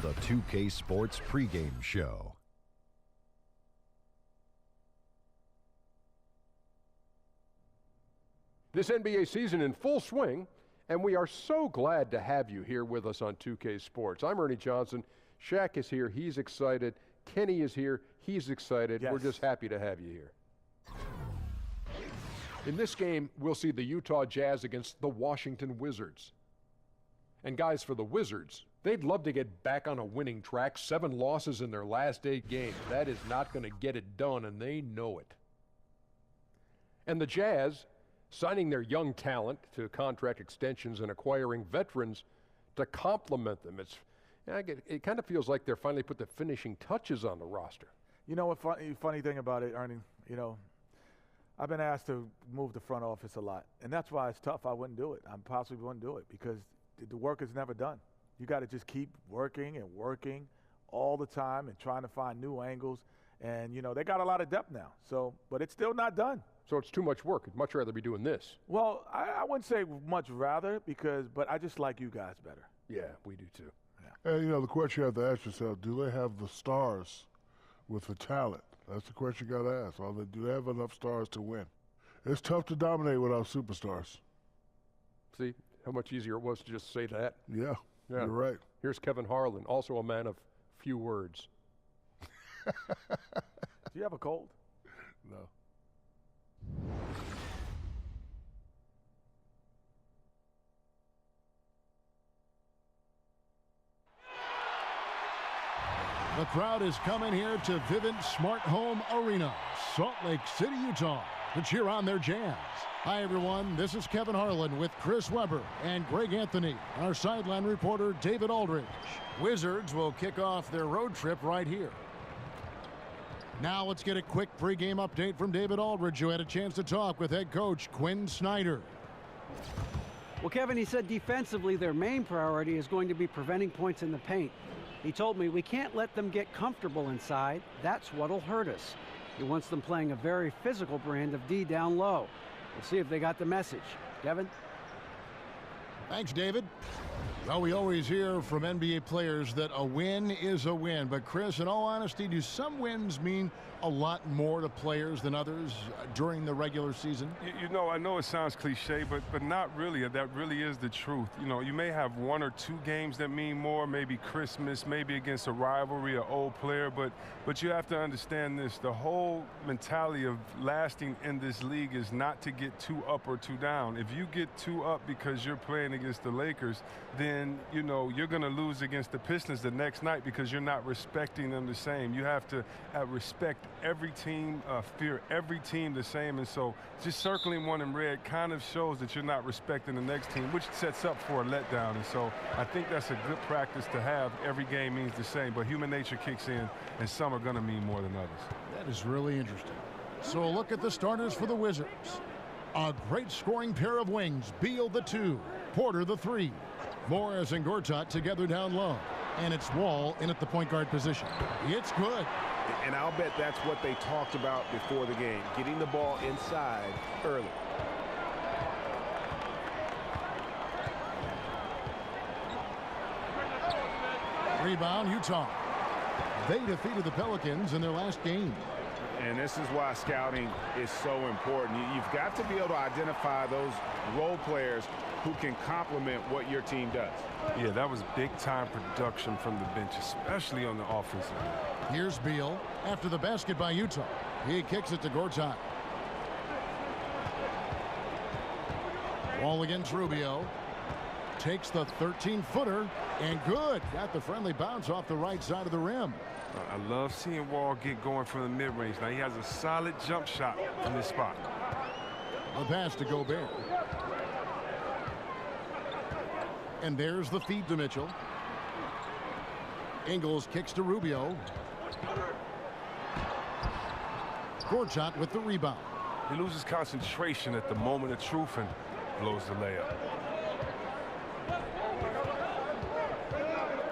the 2K Sports pregame show. This NBA season in full swing, and we are so glad to have you here with us on 2K Sports. I'm Ernie Johnson. Shaq is here. He's excited. Kenny is here. He's excited. Yes. We're just happy to have you here. In this game, we'll see the Utah Jazz against the Washington Wizards. And guys, for the Wizards, they'd love to get back on a winning track. 7 losses in their last 8 games. That is not going to get it done, and they know it. And the Jazz, signing their young talent to contract extensions and acquiring veterans to complement them. It kind of feels like they're finally put the finishing touches on the roster. You know what funny thing about it, Ernie, I've been asked to move the front office a lot, and that's why it's tough. I wouldn't do it. I possibly wouldn't do it because the work is never done. You got to just keep working and working all the time and trying to find new angles. And, they got a lot of depth now, but it's still not done. So it's too much work. I'd much rather be doing this. Well, I wouldn't say much rather but I just like you guys better. Yeah, we do too. Yeah. And, the question you have to ask yourself, do they have the stars with the talent? That's the question you got to ask. Do they have enough stars to win? It's tough to dominate without superstars. See how much easier it was to just say that? Yeah, you're right. Here's Kevin Harlan, also a man of few words. Do you have a cold? No. The crowd is coming here to Vivint Smart Home Arena, Salt Lake City, Utah, to cheer on their Jazz. Hi, everyone. This is Kevin Harlan with Chris Webber and Greg Anthony, our sideline reporter, David Aldridge. Wizards will kick off their road trip right here. Now let's get a quick pregame update from David Aldridge, who had a chance to talk with head coach Quinn Snyder. Well, Kevin, he said defensively their main priority is going to be preventing points in the paint. He told me we can't let them get comfortable inside. That's what'll hurt us. He wants them playing a very physical brand of D down low. We'll see if they got the message. Kevin? Thanks, David. Well, we always hear from NBA players that a win is a win. But, Chris, in all honesty, do some wins mean a lot more to players than others during the regular season? I know it sounds cliche, but not really. That really is the truth. You may have 1 or 2 games that mean more, maybe Christmas, maybe against a rivalry, an old player. But you have to understand this. The whole mentality of lasting in this league is not to get 2 up or 2 down. If you get 2 up because you're playing against the Lakers, then, you're going to lose against the Pistons the next night because you're not respecting them the same. You have to respect every team, fear every team the same. And so just circling one in red kind of shows that you're not respecting the next team, which sets up for a letdown. And so I think that's a good practice to have. Every game means the same, but human nature kicks in, and some are going to mean more than others. That is really interesting. So a look at the starters for the Wizards. A great scoring pair of wings. Beal the 2, Porter the 3. Morris and Gortat together down low. And it's Wall in at the point guard position. It's good. And I'll bet that's what they talked about before the game, getting the ball inside early. Rebound, Utah. They defeated the Pelicans in their last game. And this is why scouting is so important. You've got to be able to identify those role players who can complement what your team does. Yeah, that was big-time production from the bench, especially on the offensive end. Here's Beal after the basket by Utah. He kicks it to Gortat. Wall against Rubio. Takes the 13-footer, and good. Got the friendly bounce off the right side of the rim. I love seeing Wall get going from the mid-range. Now he has a solid jump shot from this spot. A pass to Gobert. And there's the feed to Mitchell. Ingles kicks to Rubio. Gortat with the rebound. He loses concentration at the moment of truth and blows the layup.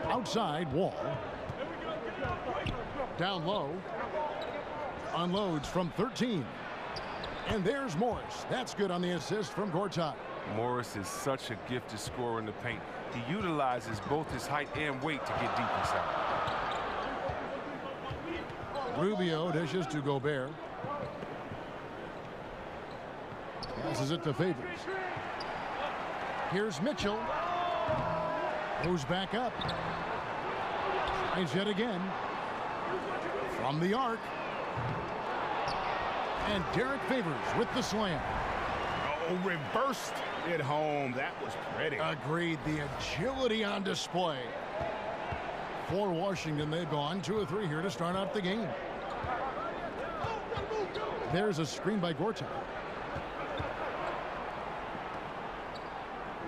Outside, Wall. Down low. Unloads from 13. And there's Morris. That's good on the assist from Gortat. Morris is such a gifted scorer in the paint. He utilizes both his height and weight to get deep inside. Rubio dishes to Gobert. Passes it to Favors. Here's Mitchell. Goes back up. Tries yet again. From the arc. And Derek Favors with the slam. Oh, reversed it home. That was pretty. Agreed. The agility on display. For Washington, they've gone 2 of 3 here to start out the game. There's a screen by Gortat.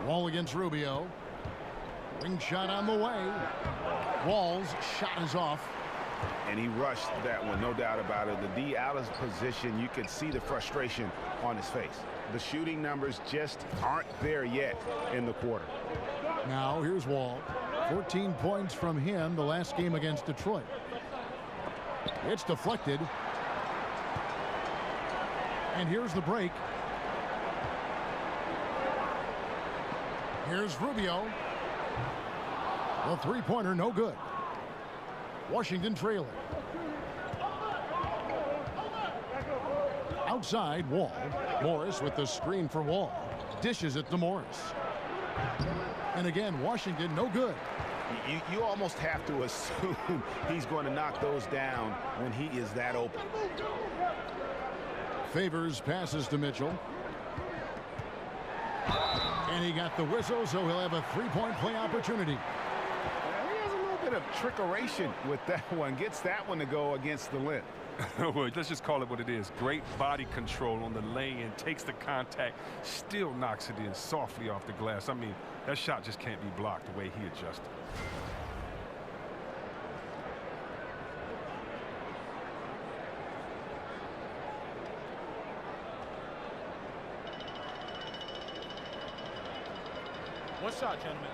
Wall against Rubio. Ring shot on the way. Wall's shot is off. And he rushed that one, no doubt about it. The D out of position, you could see the frustration on his face. The shooting numbers just aren't there yet in the quarter. Now here's Wall. 14 points from him the last game against Detroit. It's deflected. And here's the break. Here's Rubio. The three-pointer, no good. Washington trailing. Outside, Wall. Morris with the screen for Wall. Dishes it to Morris. And again, Washington, no good. You almost have to assume he's going to knock those down when he is that open. Favors passes to Mitchell. And he got the whistle, so he'll have a three-point play opportunity. He has a little bit of trickeration with that one. Gets that one to go against the length. Well, let's just call it what it is. Great body control on the lay-in. Takes the contact. Still knocks it in softly off the glass. I mean, that shot just can't be blocked the way he adjusted. One shot, gentlemen.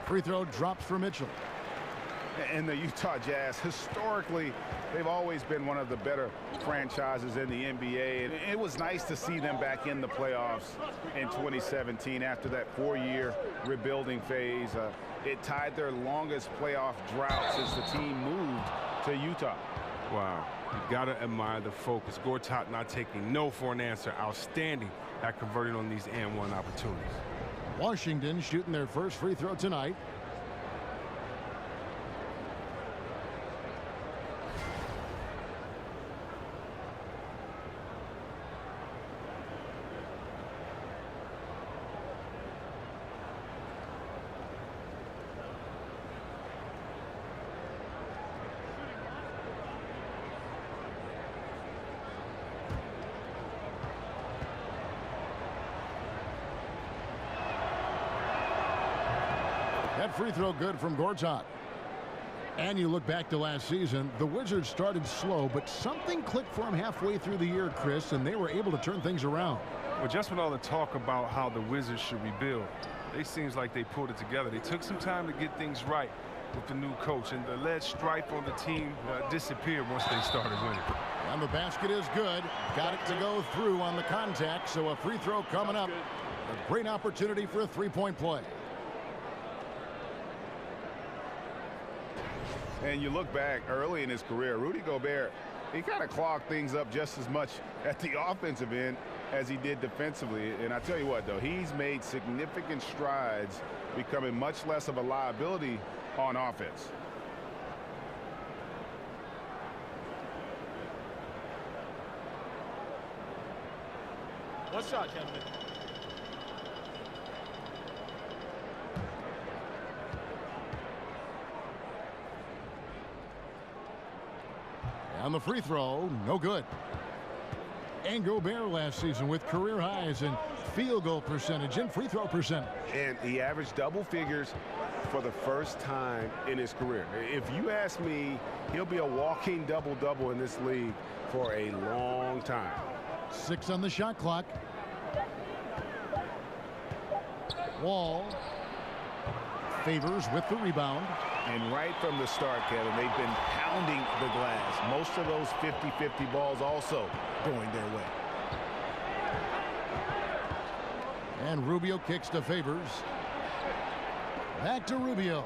Free throw drops for Mitchell. And the Utah Jazz, historically, they've always been one of the better franchises in the NBA. And it was nice to see them back in the playoffs in 2017 after that 4-year rebuilding phase. It tied their longest playoff drought since the team moved to Utah. Wow. You got to admire the focus. Gortat not taking no for an answer. Outstanding at converting on these and-one opportunities. Washington shooting their first free throw tonight. That free throw good from Gortat. And you look back to last season, the Wizards started slow, but something clicked for them halfway through the year, Chris, and they were able to turn things around. Well, just with all the talk about how the Wizards should rebuild, it seems like they pulled it together. They took some time to get things right with the new coach, and the lead stripe on the team disappeared once they started winning. And the basket is good. Got it to go through on the contact, so a free throw coming up. A great opportunity for a three-point play. And you look back early in his career, Rudy Gobert, he kind of clogged things up just as much at the offensive end as he did defensively. And I tell you what, though, he's made significant strides, becoming much less of a liability on offense. One shot, gentlemen. On the free throw, no good. And Gobert last season with career highs in field goal percentage and free throw percentage. And he averaged double figures for the first time in his career. If you ask me, he'll be a walking double-double in this league for a long time. 6 on the shot clock. Wall. Favors with the rebound. And right from the start, Kevin, they've been pounding the glass. Most of those 50-50 balls also going their way. And Rubio kicks to Favors. Back to Rubio.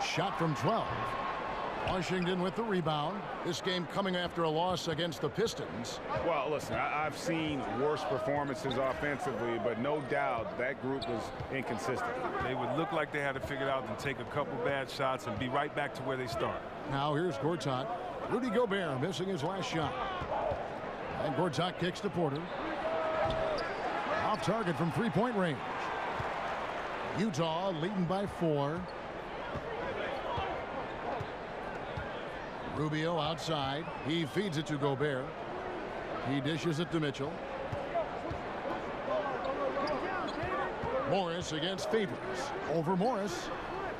Shot from 12. Washington with the rebound. This game coming after a loss against the Pistons. Well, listen, I've seen worse performances offensively, but no doubt that group was inconsistent. They would look like they had to figure it out and take a couple bad shots and be right back to where they start. Now here's Gortat. Rudy Gobert missing his last shot. And Gortat kicks to Porter. Off target from three-point range. Utah leading by 4. Rubio outside. He feeds it to Gobert. He dishes it to Mitchell. Morris against Favors. Over Morris.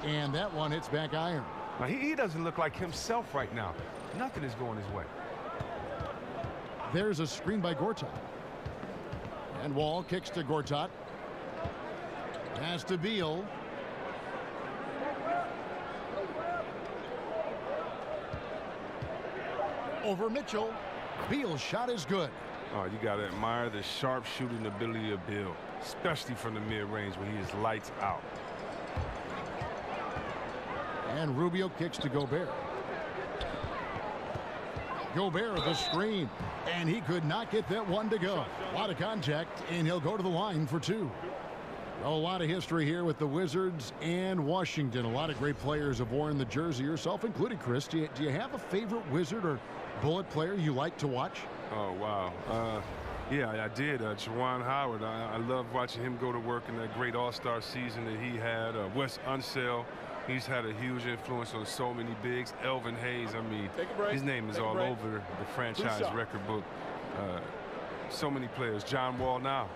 And that one hits back iron. Now, he doesn't look like himself right now. Nothing is going his way. There's a screen by Gortat. And Wall kicks to Gortat. Pass to Beal. Over Mitchell. Beal's shot is good. Oh, you got to admire the sharp shooting ability of Beal, especially from the mid-range where he is lights out. And Rubio kicks to Gobert. Gobert the screen. And he could not get that one to go. A lot of contact, and he'll go to the line for 2. A lot of history here with the Wizards and Washington. A lot of great players have worn the jersey, yourself included, Chris. Do you have a favorite Wizard or Bullet player you like to watch? Oh, wow. Yeah, I did. Juwan Howard. I love watching him go to work in that great All-Star season that he had. Wes Unseld. He's had a huge influence on so many bigs. Elvin Hayes, I mean, his name is all over the franchise record book. So many players. John Wall now.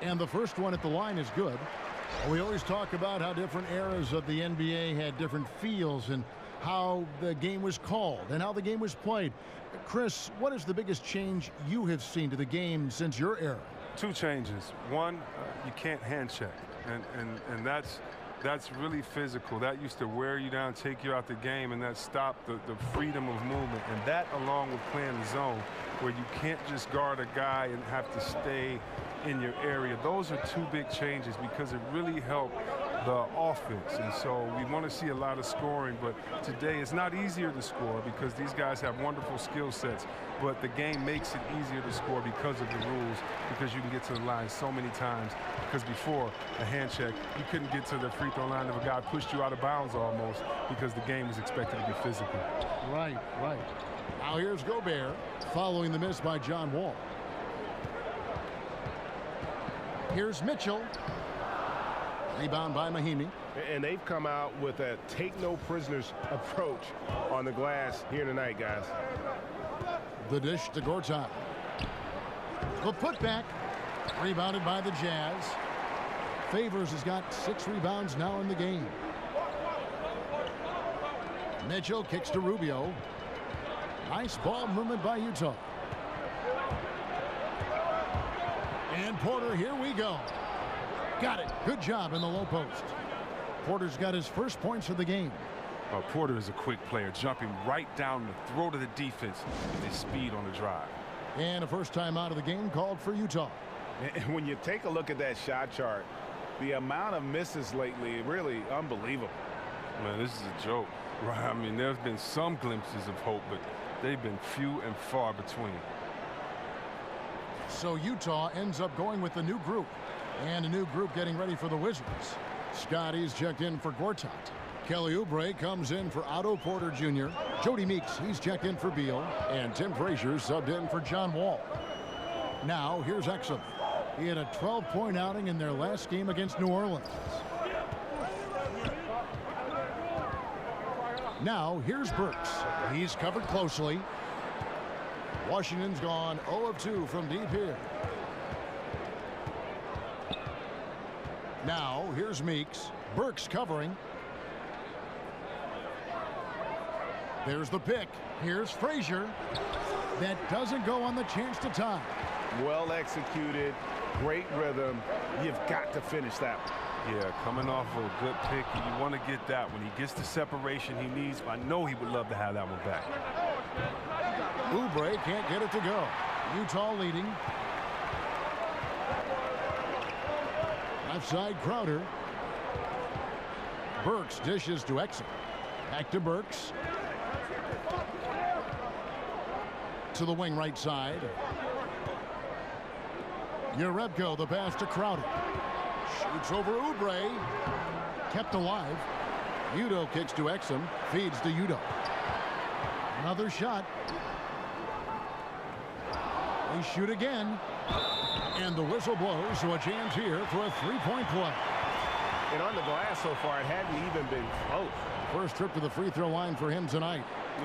And the first one at the line is good. We always talk about how different eras of the NBA had different feels and how the game was called and how the game was played. Chris, what is the biggest change you have seen to the game since your era? 2 changes. One, you can't hand check, and that's really physical. That used to wear you down, take you out the game, and that stopped the freedom of movement. And that, along with playing the zone, where you can't just guard a guy and have to stay in your area. Those are 2 big changes because it really helped the offense. And so we want to see a lot of scoring, but today it's not easier to score because these guys have wonderful skill sets, but the game makes it easier to score because of the rules, because you can get to the line so many times. Because before a hand check, you couldn't get to the free throw line if a guy pushed you out of bounds almost, because the game was expected to be physical. Right. Now here's Gobert following the miss by John Wall. Here's Mitchell. Rebound by Mahimi. And they've come out with a take-no-prisoners approach on the glass here tonight, guys. The dish to Gortat. The putback. Rebounded by the Jazz. Favors has got 6 rebounds now in the game. Mitchell kicks to Rubio. Nice ball movement by Utah. And Porter, here we go. Got it. Good job in the low post. Porter's got his first points of the game. Porter is a quick player, jumping right down the throat of the defense with his speed on the drive. And a first time out of the game called for Utah. And when you take a look at that shot chart, the amount of misses lately, really unbelievable. Man, this is a joke. Right? I mean, there's been some glimpses of hope, but they've been few and far between. So Utah ends up going with a new group. And a new group getting ready for the Wizards. Scotty's checked in for Gortat. Kelly Oubre comes in for Otto Porter Jr. Jody Meeks, he's checked in for Beal. And Tim Frazier subbed in for John Wall. Now, here's Exum. He had a 12-point outing in their last game against New Orleans. Now, here's Burks. He's covered closely. Washington's gone 0 of 2 from deep here. Now, here's Meeks. Burks covering. There's the pick. Here's Frazier. That doesn't go on the chance to tie. Well executed, great rhythm. You've got to finish that one. Yeah, coming off of a good pick, you want to get that. When he gets the separation he needs, I know he would love to have that one back. Oubre can't get it to go. Utah leading. Left side, Crowder. Burks dishes to Exum. Back to Burks. To the wing right side. Urebko, the pass to Crowder. Shoots over Oubre. Kept alive. Udo kicks to Exum. Feeds to Udo. Another shot. They shoot again. And the whistle blows, so a chance here for a three-point play. And on the glass so far, it hadn't even been close. First trip to the free throw line for him tonight.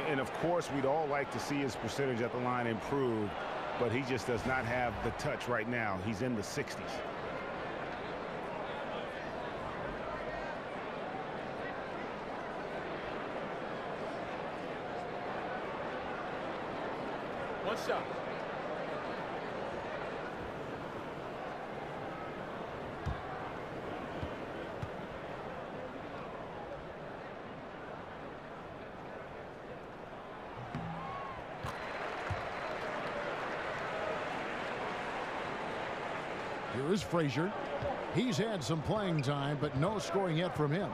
And of course, we'd all like to see his percentage at the line improve, but he just does not have the touch right now. He's in the 60s. One shot. Here is Frazier. He's had some playing time, but no scoring yet from him.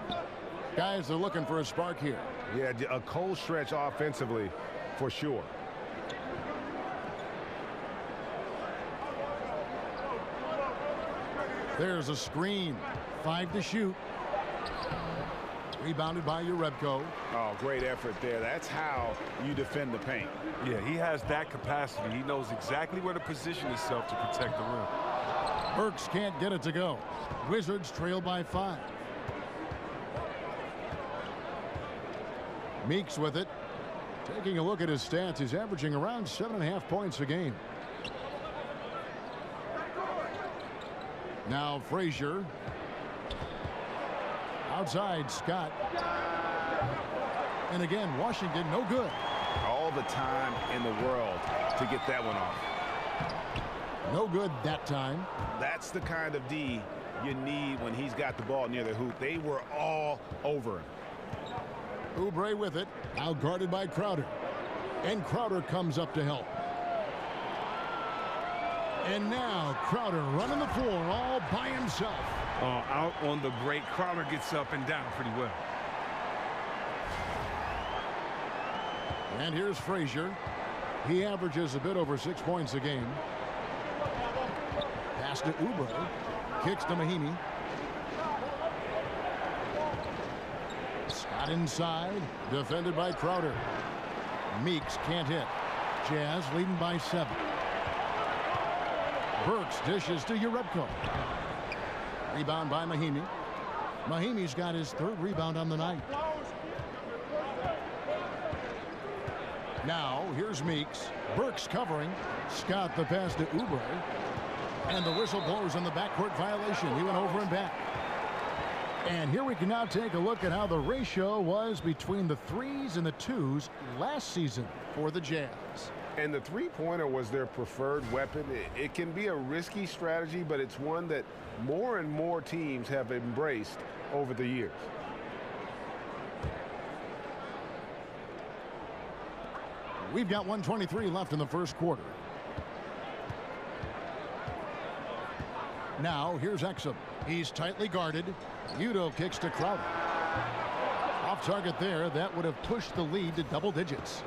Guys, they're looking for a spark here. Yeah, a cold stretch offensively for sure. There's a screen. 5 to shoot. Rebounded by Urebko. Oh, great effort there. That's how you defend the paint. Yeah, he has that capacity. He knows exactly where to position himself to protect the rim. Burks can't get it to go. Wizards trail by 5. Meeks with it. Taking a look at his stats, he's averaging around 7.5 points a game. Now Frazier. Outside, Scott. And again, Washington no good. All the time in the world to get that one off. No good that time. That's the kind of D you need when he's got the ball near the hoop. They were all over him. Oubre with it. Out guarded by Crowder. And Crowder comes up to help. And now Crowder running the floor all by himself. Out on the break, Crowder gets up and down pretty well. And here's Frazier. He averages a bit over 6 points a game. Pass to Oubre. Kicks to Mahimi. Scott inside. Defended by Crowder. Meeks can't hit. Jazz leading by 7. Burks dishes to Urebko. Rebound by Mahimi. Mahimi's got his 3rd rebound on the night. Now, here's Meeks. Burks covering. Scott the pass to Oubre. And the whistle blows on the backcourt violation. He went over and back. And here we can now take a look at how the ratio was between the 3s and the 2s last season for the Jazz. And the three-pointer was their preferred weapon. It can be a risky strategy, but it's one that more and more teams have embraced over the years. We've got 1:23 left in the first quarter. Now, here's Exum. He's tightly guarded. Udo kicks to Crowder. Off target there. That would have pushed the lead to double digits.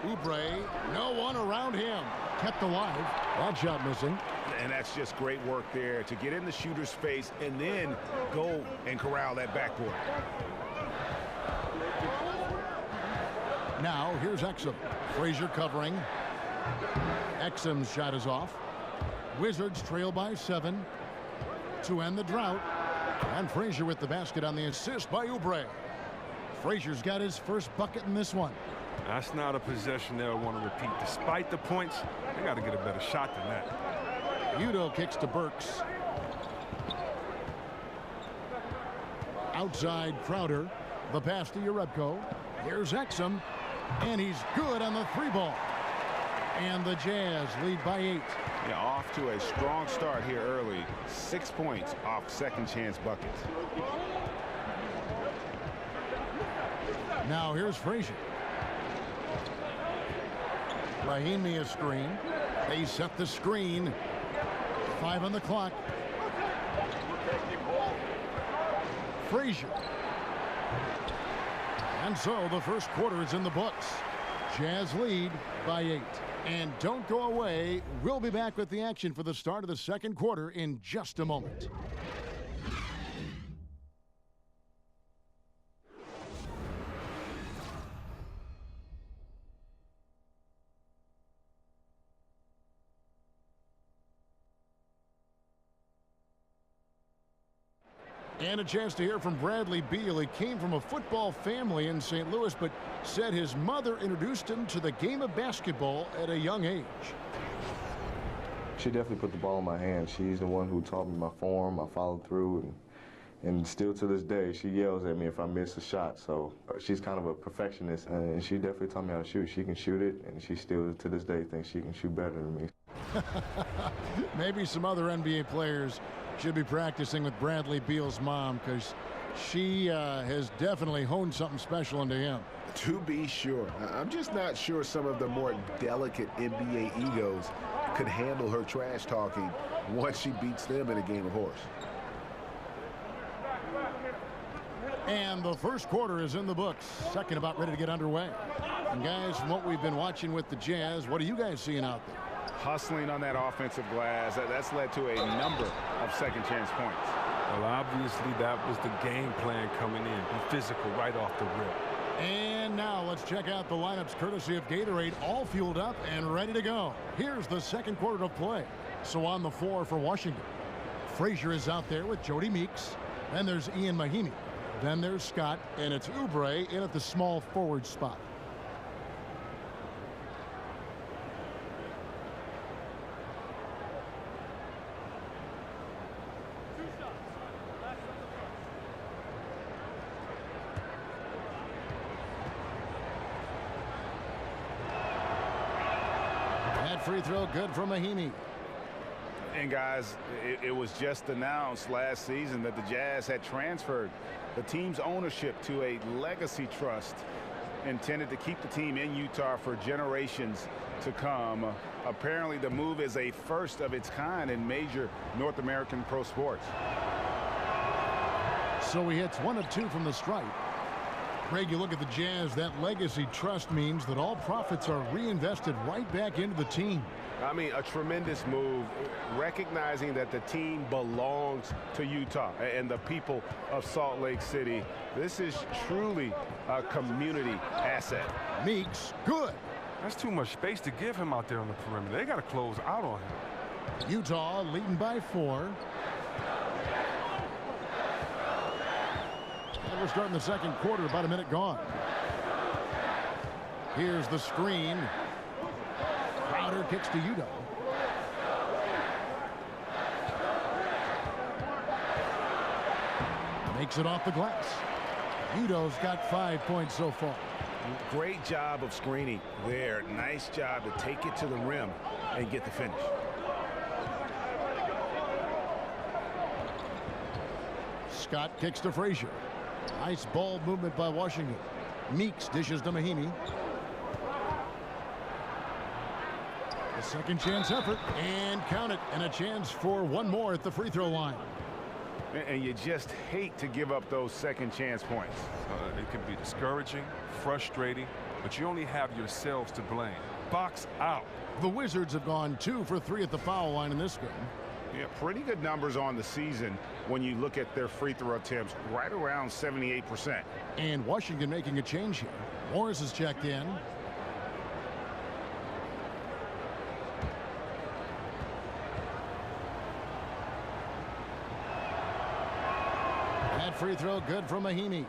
Oubre, no one around him. Kept alive. That shot missing. And that's just great work there to get in the shooter's face and then go and corral that backboard. Now, here's Exum. Frazier covering. Exum's shot is off. Wizards trail by 7 to end the drought. And Frazier with the basket on the assist by Oubre. Frazier's got his first bucket in this one. That's not a possession they'll want to repeat. Despite the points, they got to get a better shot than that. Udo kicks to Burks. Outside Crowder. The pass to Urebko. Here's Exum, and he's good on the 3-ball. And the Jazz lead by 8. Yeah, off to a strong start here early. 6 points off second chance buckets. Now here's Frazier. Rahimi a screen. They set the screen. 5 on the clock. Frazier. And so the first quarter is in the books. Jazz lead by 8. And don't go away. We'll be back with the action for the start of the second quarter in just a moment. And a chance to hear from Bradley Beal. He came from a football family in St. Louis, but said his mother introduced him to the game of basketball at a young age. She definitely put the ball in my hand. She's the one who taught me my form. I followed through, and still to this day, she yells at me if I miss a shot. So she's kind of a perfectionist, and she definitely taught me how to shoot. She can shoot it, and she still to this day thinks she can shoot better than me. Maybe some other NBA players should be practicing with Bradley Beal's mom, because she has definitely honed something special into him. To be sure. I'm just not sure some of the more delicate NBA egos could handle her trash talking once she beats them in a game of horse. And the first quarter is in the books. Second about ready to get underway. And guys, from what we've been watching with the Jazz, what are you guys seeing out there? Hustling on that offensive glass. That's led to a number of second chance points. Well, obviously that was the game plan coming in. Be physical right off the rip. And now let's check out the lineups courtesy of Gatorade, all fueled up and ready to go. Here's the second quarter of play. So on the floor for Washington, Frazier is out there with Jody Meeks. Then there's Ian Mahinmi. Then there's Scott, and it's Oubre in at the small forward spot. Free throw good from Mahinmi. And guys, it was just announced last season that the Jazz had transferred the team's ownership to a legacy trust intended to keep the team in Utah for generations to come. Apparently the move is a first of its kind in major North American pro sports. So he hits 1 of 2 from the stripe. Greg, you look at the Jazz, that legacy trust means that all profits are reinvested right back into the team. I mean, a tremendous move, recognizing that the team belongs to Utah and the people of Salt Lake City. This is truly a community asset. Meeks, good. That's too much space to give him out there on the perimeter. They got to close out on him. Utah leading by 4. We're starting the second quarter, about a minute gone. Here's the screen. Crowder kicks to Udo. Makes it off the glass. Udo's got 5 points so far. Great job of screening there. Nice job to take it to the rim and get the finish. Scott kicks to Frazier. Nice ball movement by Washington. Meeks dishes to Mahinmi. A second chance effort, and count it, and a chance for one more at the free throw line. And you just hate to give up those second chance points. It can be discouraging, frustrating, but you only have yourselves to blame. Box out. The Wizards have gone 2 for 3 at the foul line in this game. Yeah, pretty good numbers on the season when you look at their free throw attempts, right around 78%. And Washington making a change here. Morris is checked in. That free throw good from Mahinmi.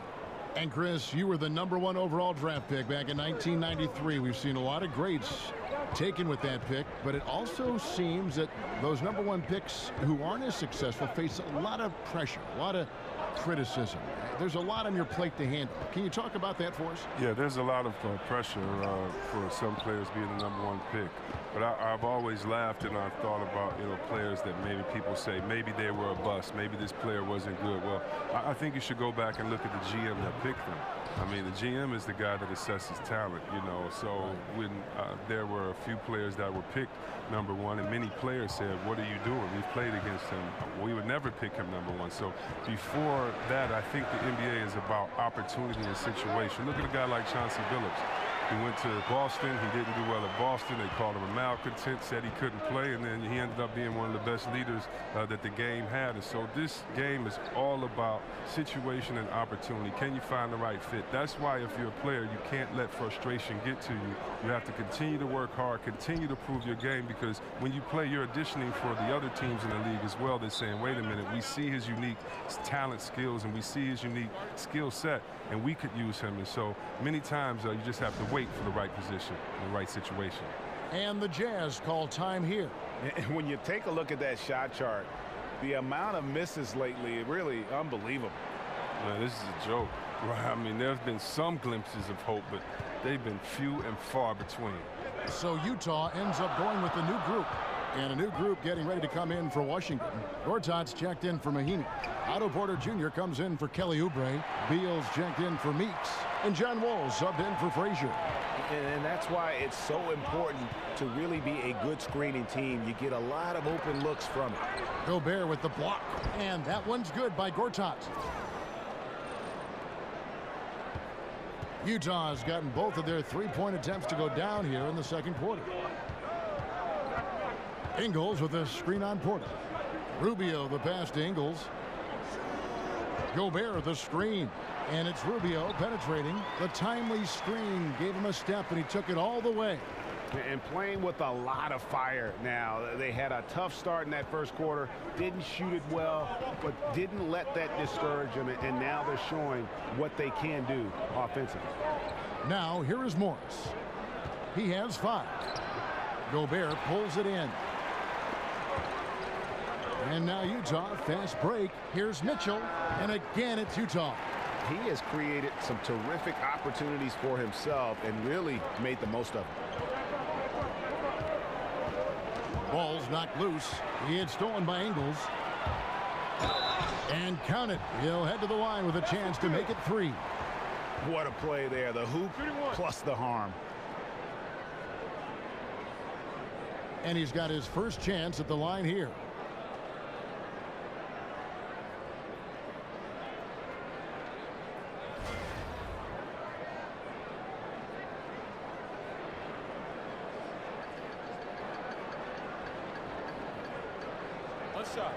And Chris, you were the #1 overall draft pick back in 1993. We've seen a lot of greats taken with that pick, but it also seems that those #1 picks who aren't as successful face a lot of pressure, a lot of criticism. There's a lot on your plate to handle. Can you talk about that for us? Yeah, there's a lot of pressure for some players being the #1 pick. But I've always laughed and I've thought about, players that maybe people say maybe they were a bust, maybe this player wasn't good. Well, I think you should go back and look at the GM that picked them. I mean, the GM is the guy that assesses talent, So when there were a few players that were picked #1, and many players said, "What are you doing? We've played against him. We would never pick him #1." So before that, I think the NBA is about opportunity and situation. Look at a guy like Chauncey Billups. He went to Boston. He didn't do well at Boston. They called him a malcontent, said he couldn't play, and then he ended up being one of the best leaders that the game had. And so this game is all about situation and opportunity. Can you find the right fit? That's why if you're a player, you can't let frustration get to you. You have to continue to work hard, continue to prove your game, because when you play, you're auditioning for the other teams in the league as well. They're saying, wait a minute, we see his unique talent, skills, and we see his unique skill set, and we could use him. And so many times you just have to wait for the right position, the right situation. And the Jazz call time here. And when you take a look at that shot chart, the amount of misses lately, really unbelievable. Man, this is a joke. Right? I mean, there's been some glimpses of hope, but they've been few and far between. So Utah ends up going with a new group. And a new group getting ready to come in for Washington. Gortat's checked in for Mahinmi. Otto Porter Jr. comes in for Kelly Oubre. Beals checked in for Meeks. And John Wall subbed in for Frazier. And that's why it's so important to really be a good screening team. You get a lot of open looks from it. Gobert with the block. And that one's good by Gortat. Utah has gotten both of their three-point attempts to go down here in the second quarter. Ingles with a screen on Porter. Rubio the pass to Ingles. Gobert the screen. And it's Rubio penetrating. The timely screen gave him a step, and he took it all the way. And playing with a lot of fire now. They had a tough start in that first quarter. Didn't shoot it well, but didn't let that discourage them. And now they're showing what they can do offensively. Now, here is Morris. He has 5. Gobert pulls it in. And now Utah, fast break. Here's Mitchell, and again it's Utah. He has created some terrific opportunities for himself and really made the most of it. Ball's knocked loose. He had stolen by Ingles. And count it. He'll head to the line with a chance to make it 3. What a play there. The hoop plus the harm. And he's got his first chance at the line here. Shot.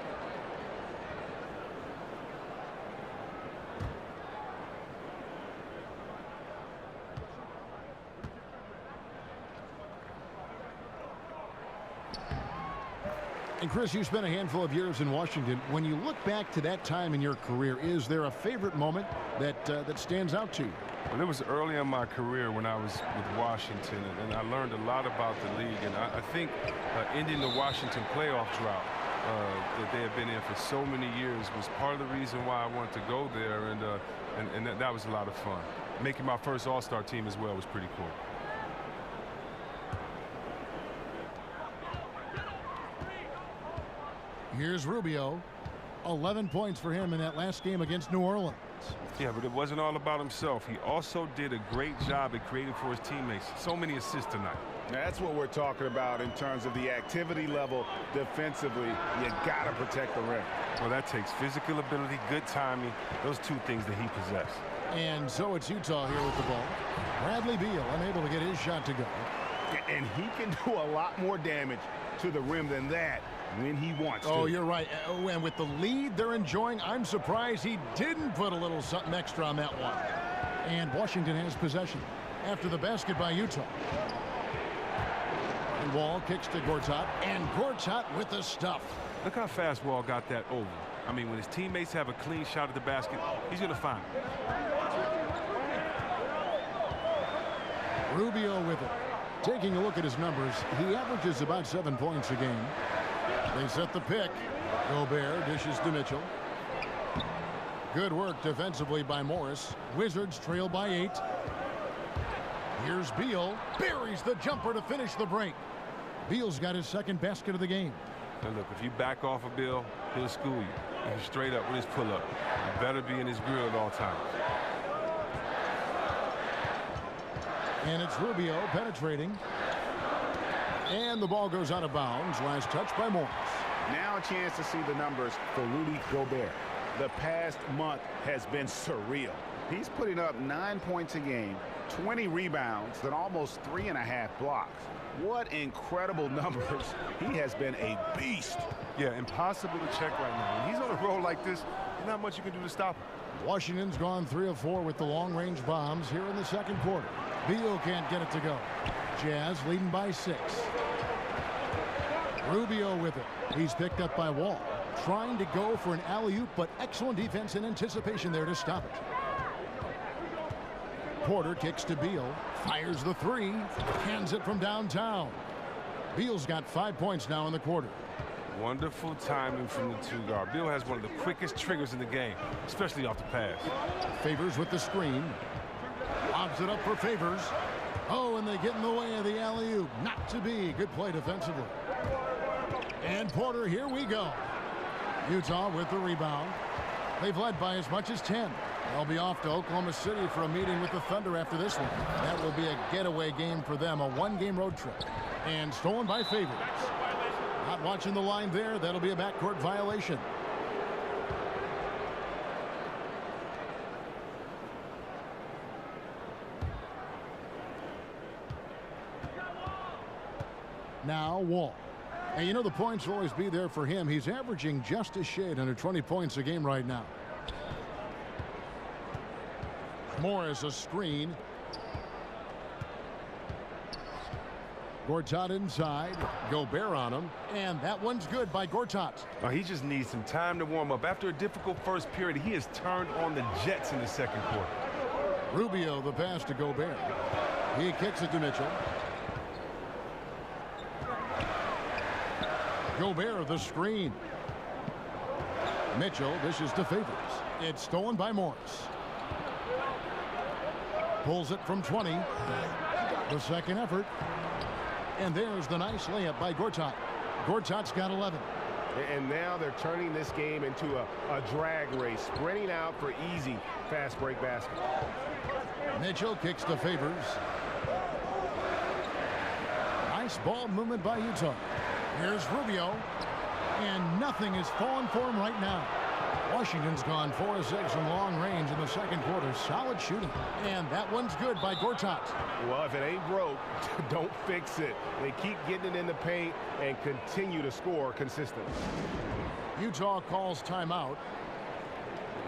And Chris, you spent a handful of years in Washington. When you look back to that time in your career, is there a favorite moment that stands out to you? Well, it was early in my career when I was with Washington, and I learned a lot about the league. And I think ending the Washington playoff drought that they have been in for so many years was part of the reason why I wanted to go there, and that was a lot of fun. Making my first All-Star team as well was pretty cool. Here's Rubio. 11 points for him in that last game against New Orleans. Yeah, but it wasn't all about himself. He also did a great job at creating for his teammates. So many assists tonight. Now, that's what we're talking about in terms of the activity level defensively. You got to protect the rim. Well, that takes physical ability, good timing, those two things that he possessed. And so it's Utah here with the ball. Bradley Beal unable to get his shot to go. And he can do a lot more damage to the rim than that when he wants to. Oh, you're right. And with the lead they're enjoying, I'm surprised he didn't put a little something extra on that one. And Washington has possession after the basket by Utah. And Wall kicks to Gortat, and Gortat with the stuff. Look how fast Wall got that over. I mean, when his teammates have a clean shot at the basket, he's going to find it. Rubio with it. Taking a look at his numbers, he averages about 7 points a game. They set the pick. Gobert dishes to Mitchell. Good work defensively by Morris. Wizards trail by 8. Here's Beal. Buries the jumper to finish the break. Beal's got his second basket of the game. And look, if you back off of Beal, he'll school you. And he's straight up with his pull-up. You better be in his grill at all times. And it's Rubio penetrating. And the ball goes out of bounds. Last touch by Morris. Now a chance to see the numbers for Rudy Gobert. The past month has been surreal. He's putting up 9 points a game, 20 rebounds, and almost 3.5 blocks. What incredible numbers. He has been a beast. Yeah, impossible to check right now. When he's on a roll like this, there's not much you can do to stop him. Washington's gone 3 of 4 with the long-range bombs here in the second quarter. Beal can't get it to go. Jazz leading by 6. Rubio with it. He's picked up by Wall. Trying to go for an alley-oop, but excellent defense and anticipation there to stop it. Porter kicks to Beal. Fires the 3. Hands it from downtown. Beal's got 5 points now in the quarter. Wonderful timing from the 2-guard. Beal has one of the quickest triggers in the game, especially off the pass. Favors with the screen. Lobs it up for Favors. Oh, and they get in the way of the alley-oop. Not to be. Good play defensively. And Porter, here we go. Utah with the rebound. They've led by as much as 10. They'll be off to Oklahoma City for a meeting with the Thunder after this one. That will be a getaway game for them, a 1-game road trip. And stolen by Favors. Not watching the line there. That'll be a backcourt violation. Now Wall. And you know the points will always be there for him. He's averaging just a shade under 20 points a game right now. Morris a screen. Gortat inside. Gobert on him. And that one's good by Gortat. He just needs some time to warm up. After a difficult first period, he has turned on the Jets in the second quarter. Rubio the pass to Gobert. He kicks it to Mitchell. Gobert the screen. Mitchell dishes to Favors. It's stolen by Morris. Pulls it from 20. The second effort. And there's the nice layup by Gortat. Gortat's got 11. And now they're turning this game into a drag race, sprinting out for easy fast break basket. Mitchell kicks to Favors. Nice ball movement by Utah. Here's Rubio. And nothing is falling for him right now. Washington's gone 4 of 6 in long range in the second quarter. Solid shooting. And that one's good by Gortat. Well, if it ain't broke, don't fix it. They keep getting it in the paint and continue to score consistently. Utah calls timeout.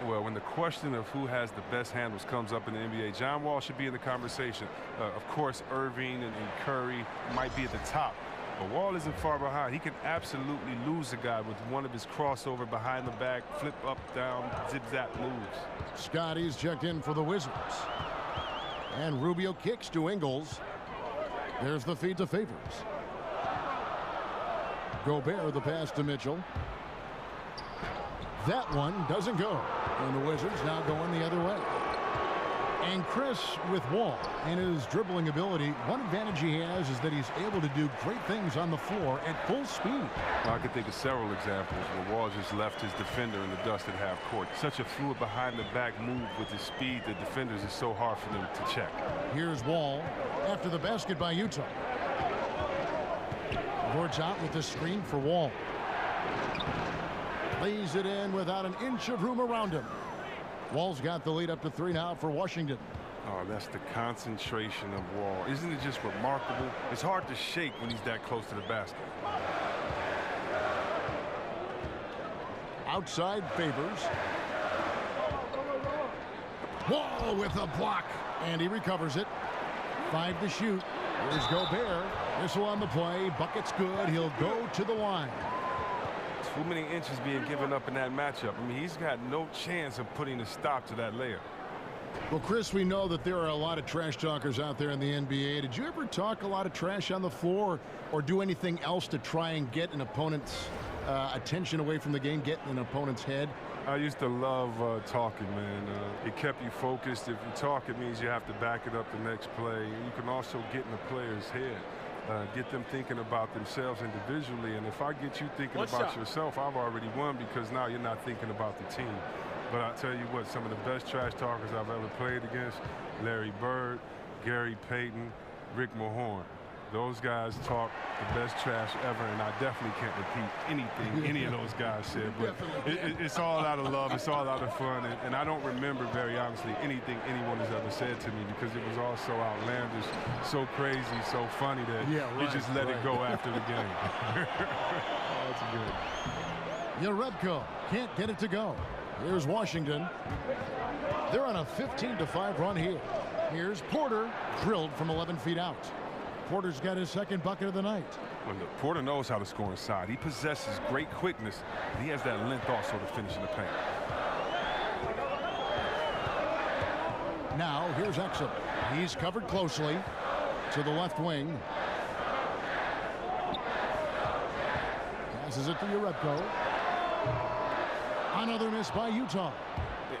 Well, when the question of who has the best handles comes up in the NBA, John Wall should be in the conversation. Of course, Irving and Curry might be at the top. But Wall isn't far behind. He can absolutely lose a guy with one of his crossover behind the back, flip up, down, zip-zap moves. Scotty's checked in for the Wizards. And Rubio kicks to Ingles. There's the feed to Favors. Gobert the pass to Mitchell. That one doesn't go. And the Wizards now going the other way. And Chris, with Wall and his dribbling ability, one advantage he has is that he's able to do great things on the floor at full speed. I can think of several examples where Wall just left his defender in the dust at half court. Such a fluid behind the back move with the speed the defenders is so hard for them to check. Here's Wall after the basket by Utah. Gortat with the screen for Wall. Lays it in without an inch of room around him. Wall's got the lead up to 3 now for Washington. Oh, that's the concentration of Wall. Isn't it just remarkable? It's hard to shake when he's that close to the basket. Outside Favors. Wall with a block. And he recovers it. 5 to shoot. Here's Gobert. Missile on the play. Bucket's good. He'll go to the line. Too many inches being given up in that matchup. I mean, he's got no chance of putting a stop to that layup. Well, Chris, we know that there are a lot of trash talkers out there in the NBA. Did you ever talk a lot of trash on the floor or do anything else to try and get an opponent's attention away from the game, get in an opponent's head? I used to love talking, man. It kept you focused. If you talk, it means you have to back it up the next play. You can also get in the player's head, get them thinking about themselves individually. And if I get you thinking about yourself, I've already won because now you're not thinking about the team. But I tell you what, some of the best trash talkers I've ever played against, Larry Bird, Gary Payton, Rick Mahorn. Those guys talk the best trash ever, and I definitely can't repeat anything any of those guys said. But it's all out of love. It's all out of fun. And I don't remember, very honestly, anything anyone has ever said to me because it was all so outlandish, so crazy, so funny that you just let it go after the game. That's good. Yarebko can't get it to go. Here's Washington. They're on a 15-5 run here. Here's Porter, drilled from 11 feet out. Porter's got his second bucket of the night. Well, look, Porter knows how to score inside. He possesses great quickness, and he has that length also to finish in the paint. Now, here's Exum. He's covered closely to the left wing. Passes it to Yarebko. Another miss by Utah.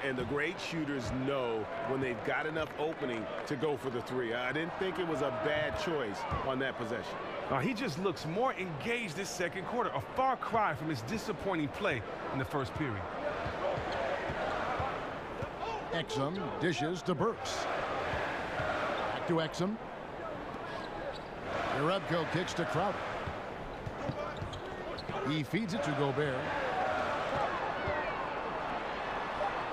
And the great shooters know when they've got enough opening to go for the three. I didn't think it was a bad choice on that possession. He just looks more engaged this second quarter. A far cry from his disappointing play in the first period. Exum dishes to Burks. Back to Exum. Yarebko kicks to Crowder. He feeds it to Gobert.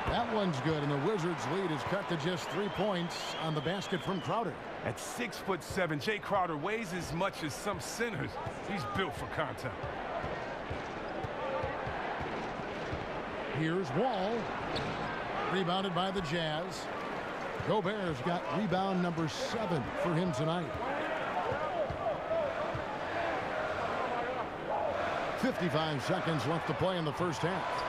That one's good, and the Wizards' lead is cut to just 3 points on the basket from Crowder. At 6'7", Jay Crowder weighs as much as some centers. He's built for contact. Here's Wall. Rebounded by the Jazz. Gobert's got rebound number 7 for him tonight. 55 seconds left to play in the first half.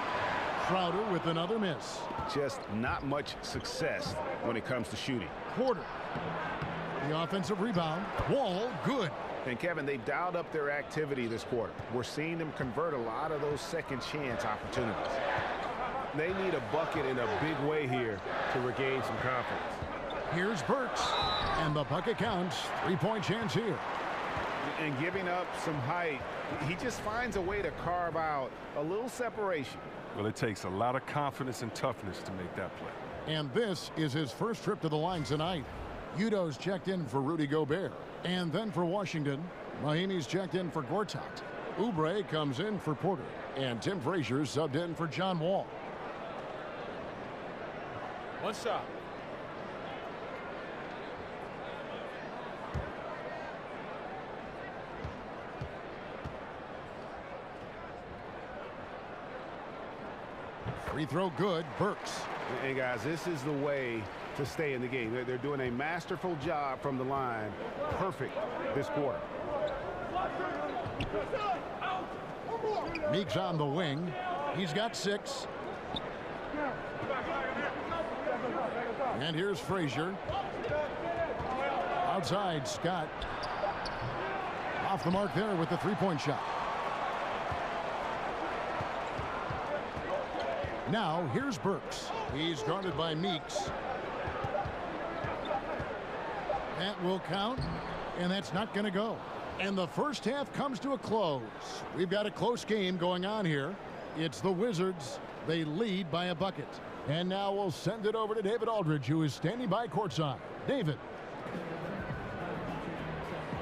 Crowder with another miss. Just not much success when it comes to shooting. Porter. The offensive rebound. Wall, good. And Kevin, they dialed up their activity this quarter. We're seeing them convert a lot of those second chance opportunities. They need a bucket in a big way here to regain some confidence. Here's Burks, and the bucket counts. 3-point chance here. And giving up some height, he just finds a way to carve out a little separation. Well, it takes a lot of confidence and toughness to make that play. And this is his first trip to the line tonight. Udo's checked in for Rudy Gobert. And then for Washington, Mahimi's checked in for Gortat. Oubre comes in for Porter. And Tim Frazier subbed in for John Wall. One shot. Free throw good, Burks. And guys, this is the way to stay in the game. They're doing a masterful job from the line. Perfect this quarter. Meek's on the wing. He's got 6. And here's Frazier. Outside, Scott. Off the mark there with the 3-point shot. Now, here's Burks. He's guarded by Meeks. That will count, and that's not going to go. And the first half comes to a close. We've got a close game going on here. It's the Wizards. They lead by a bucket. And now we'll send it over to David Aldridge, who is standing by courtside. David.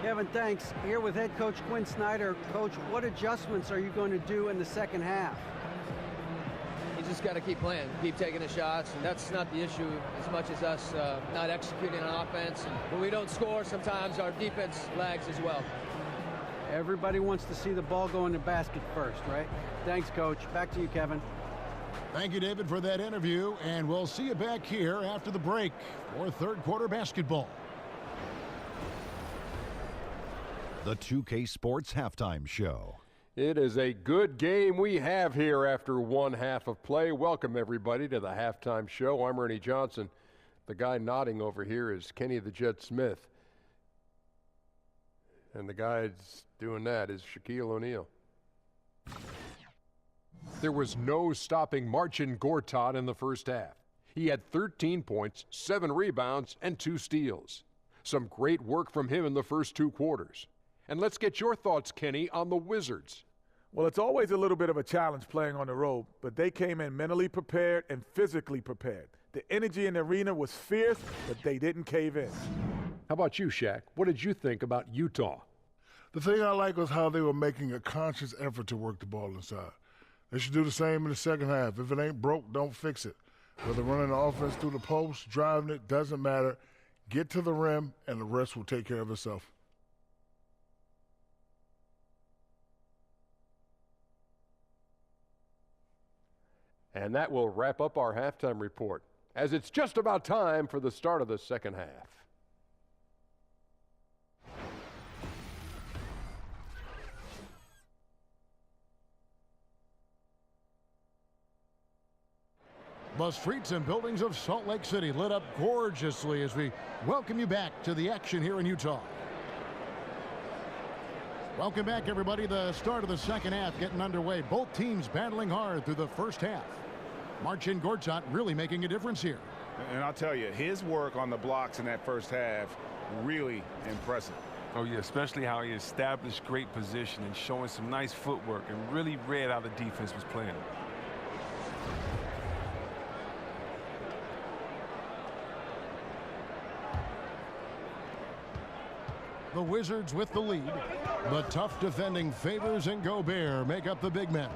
Kevin, thanks. Here with head coach Quinn Snyder. Coach, what adjustments are you going to do in the second half? You just got to keep playing, keep taking the shots, and that's not the issue as much as us not executing on offense. And when we don't score, sometimes our defense lags as well. Everybody wants to see the ball go in the basket first, right? Thanks, Coach. Back to you, Kevin. Thank you, David, for that interview, and we'll see you back here after the break for third quarter basketball. The 2K Sports Halftime Show. It is a good game we have here after one half of play. Welcome, everybody, to the halftime show. I'm Ernie Johnson. The guy nodding over here is Kenny the Jet Smith. And the guy that's doing that is Shaquille O'Neal. There was no stopping Marcin Gortat in the first half. He had 13 points, 7 rebounds, and 2 steals. Some great work from him in the first 2 quarters. And let's get your thoughts, Kenny, on the Wizards. Well, it's always a little bit of a challenge playing on the road, but they came in mentally prepared and physically prepared. The energy in the arena was fierce, but they didn't cave in. How about you, Shaq? What did you think about Utah? The thing I like was how they were making a conscious effort to work the ball inside. They should do the same in the second half. If it ain't broke, don't fix it. Whether running the offense through the post, driving it, doesn't matter. Get to the rim, and the rest will take care of itself. And that will wrap up our halftime report, as it's just about time for the start of the second half. The streets and buildings of Salt Lake City lit up gorgeously as we welcome you back to the action here in Utah. Welcome back, everybody. The start of the second half getting underway. Both teams battling hard through the first half. Marcin Gortat really making a difference here. And I'll tell you, his work on the blocks in that first half, really impressive. Oh, yeah, especially how he established great position and showing some nice footwork and really read how the defense was playing. The Wizards with the lead. The tough defending Favors and Gobert make up the big men.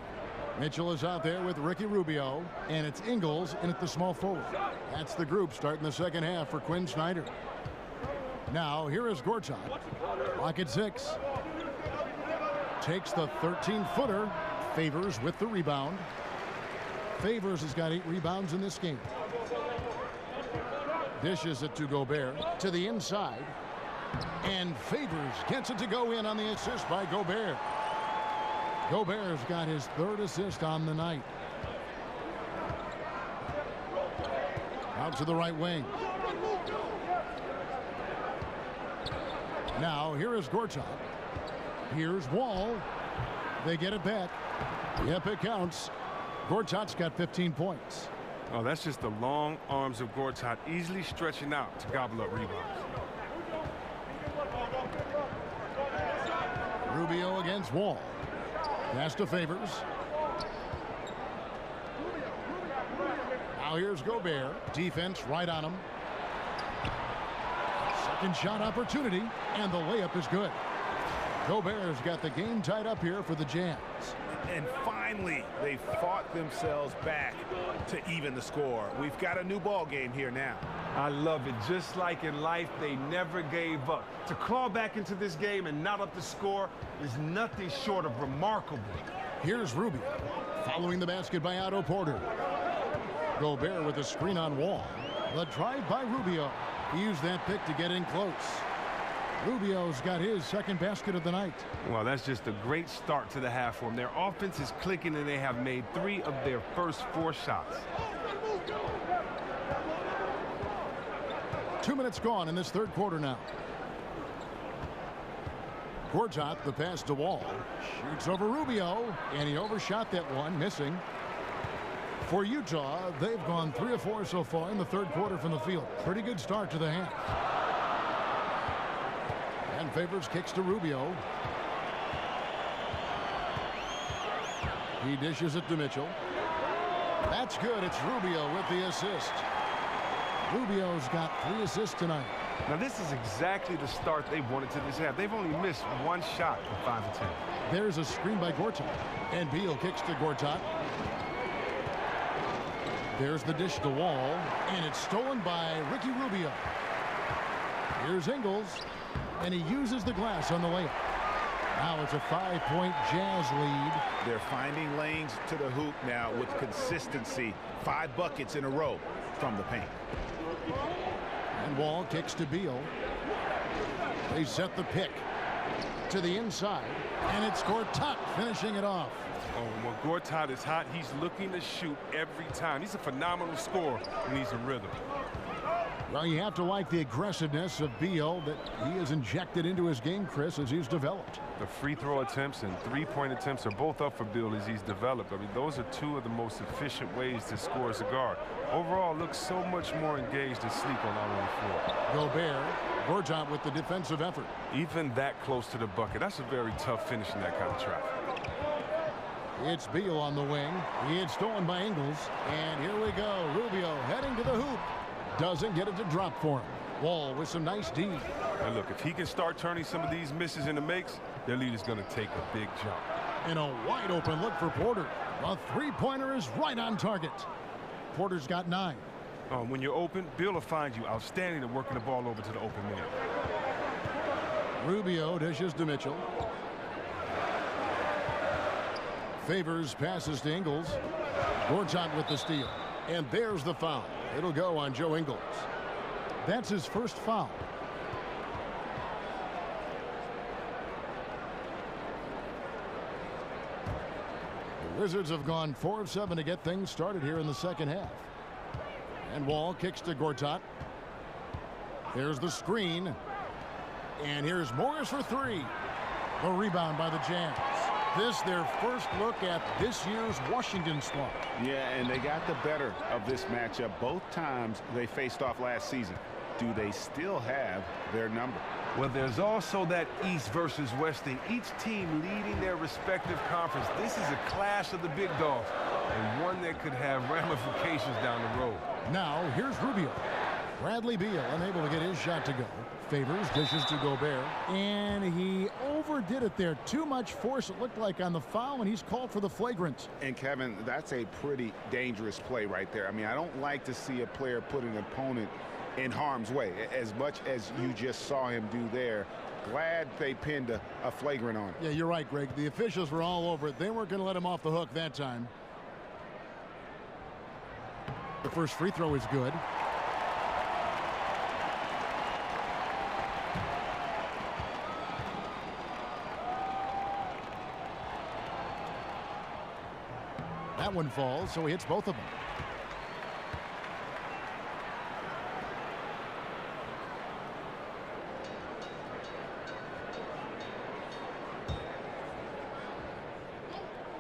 Mitchell is out there with Ricky Rubio, and it's Ingles in at the small forward. That's the group starting the second half for Quinn Snyder. Now, here is Gortat. Lock at 6. Takes the 13-footer. Favors with the rebound. Favors has got 8 rebounds in this game. Dishes it to Gobert. To the inside. And Favors gets it to go in on the assist by Gobert. Gobert's got his 3rd assist on the night. Out to the right wing. Now here is Gortat. Here's Wall. They get it back. Yep, it counts. Gortat's got 15 points. Oh, that's just the long arms of Gortat easily stretching out to gobble up rebounds. Rubio against Wall. Pass to Favors. Now here's Gobert. Defense right on him. Second shot opportunity, and the layup is good. Gobert's got the game tied up here for the Jazz. And finally, they fought themselves back to even the score. We've got a new ball game here now. I love it. Just like in life, they never gave up. To claw back into this game and not up the score is nothing short of remarkable. Here's Rubio, following the basket by Otto Porter. Gobert with a screen on Wall. The drive by Rubio. He used that pick to get in close. Rubio's got his 2nd basket of the night. Well, that's just a great start to the half for them. Their offense is clicking, and they have made 3 of their first 4 shots. 2 minutes gone in this 3rd quarter now. Gortat, the pass to Wall. Shoots over Rubio, and he overshot that one, missing. For Utah, they've gone 3 of 4 so far in the 3rd quarter from the field. Pretty good start to the half. And Favors kicks to Rubio. He dishes it to Mitchell. That's good. It's Rubio with the assist. Rubio's got 3 assists tonight. Now, this is exactly the start they wanted to this half. They've only missed 1 shot in 5 of 10. There's a screen by Gortat. And Beal kicks to Gortat. There's the dish to Wall. And it's stolen by Ricky Rubio. Here's Ingles. And he uses the glass on the layup. Now it's a 5-point Jazz lead. They're finding lanes to the hoop now with consistency. 5 buckets in a row from the paint. And Wall kicks to Beal. They set the pick to the inside. And it's Gortat finishing it off. Oh, when Gortat is hot, he's looking to shoot every time. He's a phenomenal scorer when he's in rhythm. Well, you have to like the aggressiveness of Beal that he has injected into his game, Chris, as he's developed. The free throw attempts and three-point attempts are both up for Beal as he's developed. I mean, those are two of the most efficient ways to score as a guard. Overall, looks so much more engaged and sleek on our own floor. Gobert, Gortat with the defensive effort. Even that close to the bucket, that's a very tough finish in that kind of traffic. It's Beal on the wing. He had stolen by Ingles. And here we go. Rubio heading to the hoop. Doesn't get it to drop for him. Wall with some nice D. And look, if he can start turning some of these misses into makes, their lead is going to take a big jump. And a wide open look for Porter. A three-pointer is right on target. Porter's got 9. When you're open, Beal will find you outstanding at working the ball over to the open man. Rubio dishes to Mitchell. Favors passes to Ingles. Gortat with the steal. And there's the foul. It'll go on Joe Ingles. That's his first foul. The Wizards have gone 4 of 7 to get things started here in the second half. And Wall kicks to Gortat. There's the screen. And here's Morris for 3. A rebound by the Jazz. This their first look at this year's Washington squad. Yeah, and they got the better of this matchup both times they faced off last season. Do they still have their number? Well, there's also that East versus West thing. Each team leading their respective conference. This is a clash of the big dogs, and one that could have ramifications down the road. Now, here's Rubio. Bradley Beal unable to get his shot to go. Favors, dishes to Gobert. And he overdid it there. Too much force, it looked like, on the foul, and he's called for the flagrant. And, Kevin, that's a pretty dangerous play right there. I mean, I don't like to see a player put an opponent in harm's way, as much as you just saw him do there. Glad they pinned a flagrant on him. Yeah, you're right, Greg. The officials were all over it. They weren't going to let him off the hook that time. The first free throw is good. That one falls, so he hits both of them.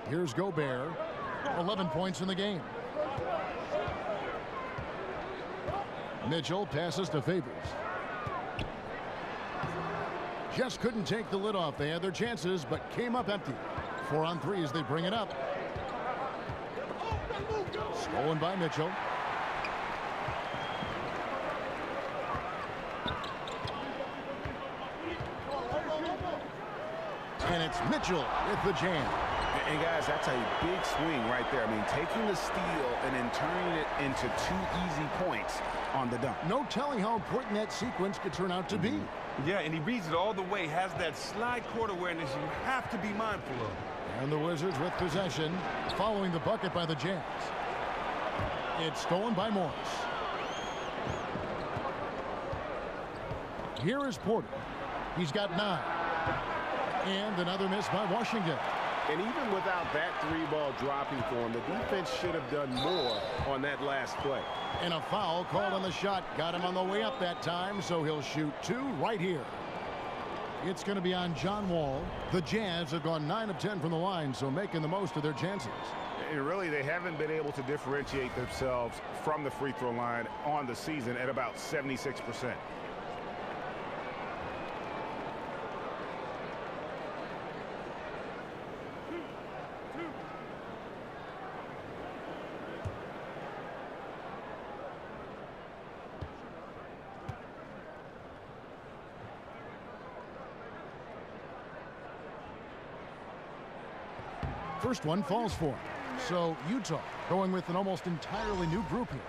Here's Gobert. 11 points in the game. Mitchell passes to Favors. Just couldn't take the lid off. They had their chances, but came up empty. 4 on 3 as they bring it up. Stolen by Mitchell. And it's Mitchell with the jam. And guys, that's a big swing right there. I mean, taking the steal and then turning it into 2 easy points on the dunk. No telling how important that sequence could turn out to be. Yeah, and he reads it all the way, has that slide court awareness you have to be mindful of. And the Wizards with possession, following the bucket by the Jazz. It's stolen by Morris. Here is Porter. He's got 9. And another miss by Washington. And even without that 3-ball dropping for him, the defense should have done more on that last play. And a foul called on the shot. Got him on the way up that time, so he'll shoot 2 right here. It's going to be on John Wall. The Jazz have gone 9 of 10 from the line, so making the most of their chances. And really, they haven't been able to differentiate themselves from the free throw line on the season at about 76%. First one falls for him. So Utah going with an almost entirely new group here.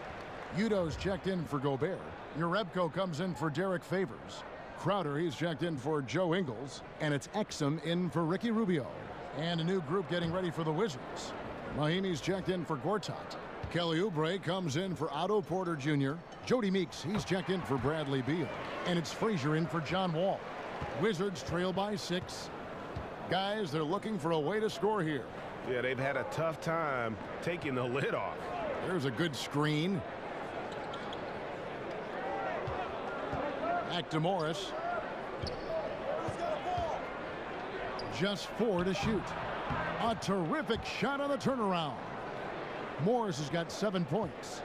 Udo's checked in for Gobert. Jerebko comes in for Derek Favors. Crowder, he's checked in for Joe Ingles. And it's Exum in for Ricky Rubio. And a new group getting ready for the Wizards. Mahimi's checked in for Gortat. Kelly Oubre comes in for Otto Porter Jr. Jody Meeks, he's checked in for Bradley Beal. And it's Frazier in for John Wall. Wizards trail by 6. Guys, they're looking for a way to score here. Yeah, they've had a tough time taking the lid off. There's a good screen. Back to Morris. Just 4 to shoot. A terrific shot on the turnaround. Morris has got 7 points.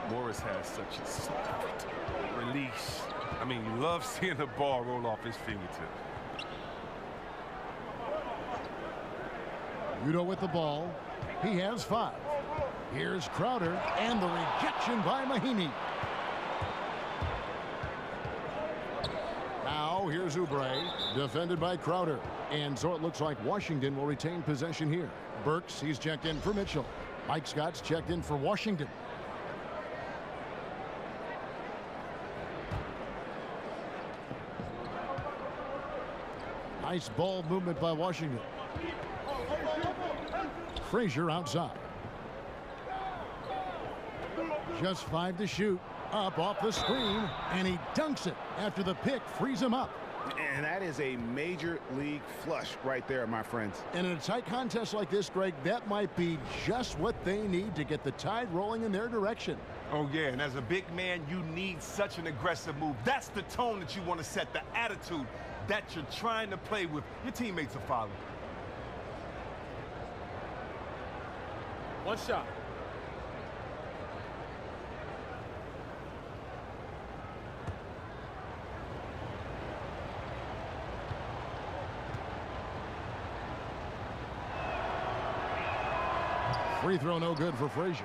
Morris has such a soft release. I mean, you love seeing the ball roll off his fingertips. Udo with the ball. He has 5. Here's Crowder, and the rejection by Mahinmi. Now here's Oubre, defended by Crowder. And so it looks like Washington will retain possession here. Burks, he's checked in for Mitchell. Mike Scott's checked in for Washington. Nice ball movement by Washington. Frazier outside. Just 5 to shoot. Up off the screen, and he dunks it after the pick frees him up. And that is a major league flush right there, my friends. And in a tight contest like this, Greg, that might be just what they need to get the tide rolling in their direction. Oh, yeah, and as a big man, you need such an aggressive move. That's the tone that you want to set, the attitude that you're trying to play with. Your teammates will follow. One shot. Free throw no good for Frazier.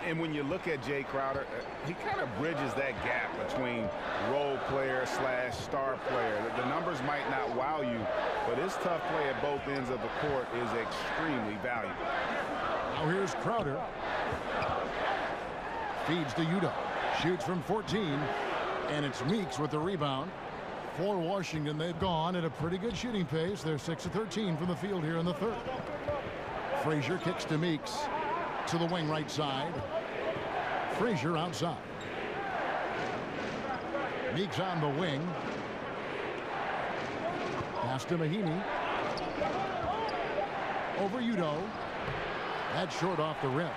And when you look at Jay Crowder, he kind of bridges that gap between role player / star player. The numbers might not wow you, but his tough play at both ends of the court is extremely valuable. Now here's Crowder. Feeds to Udo. Shoots from 14. And it's Meeks with the rebound. For Washington, they've gone at a pretty good shooting pace. They're 6 of 13 from the field here in the third. Frazier kicks to Meeks. To the wing right side. Frazier outside. Meeks on the wing. Pass to Mahinmi. Over Udo. That's short off the rim.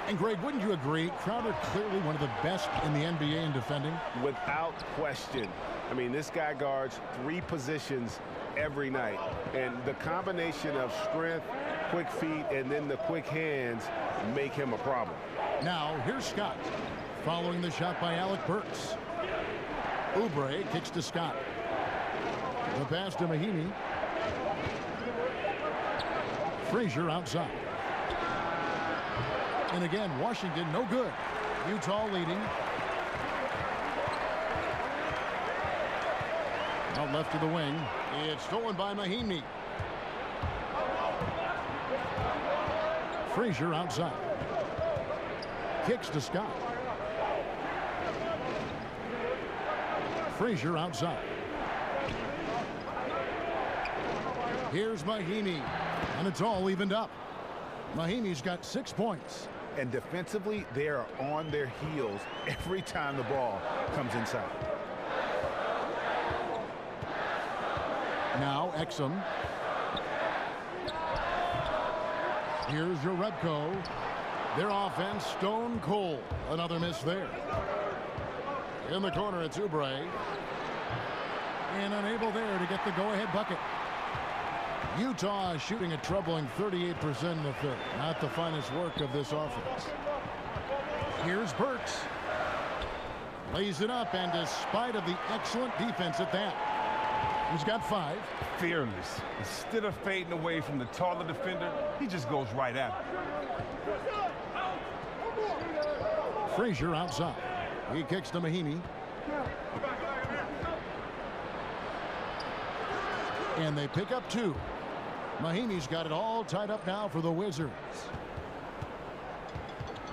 And Greg, wouldn't you agree? Crowder clearly one of the best in the NBA in defending. Without question. I mean, this guy guards 3 positions every night. And the combination of strength, quick feet, and then the quick hands make him a problem. Now, here's Scott. Following the shot by Alec Burks. Oubre kicks to Scott. The pass to Mahinmi. Frazier outside. And again, Washington no good. Utah leading. Out left to the wing. It's stolen by Mahinmi. Frazier outside. Kicks to Scott. Frazier outside. Here's Mahinmi. And it's all evened up. Mahinmi's got 6 points. And defensively, they are on their heels every time the ball comes inside. Now Exum. Here's Jerebko. Their offense stone cold. Another miss there. In the corner, it's Oubre. And unable there to get the go-ahead bucket. Utah is shooting a troubling 38% in the third. Not the finest work of this offense. Here's Burks. Lays it up, and despite of the excellent defense at that, he's got 5. Fearless. Instead of fading away from the taller defender, he just goes right at him. Frazier outside. He kicks to Mahinmi. And they pick up 2. Mahinmi's got it all tied up now for the Wizards.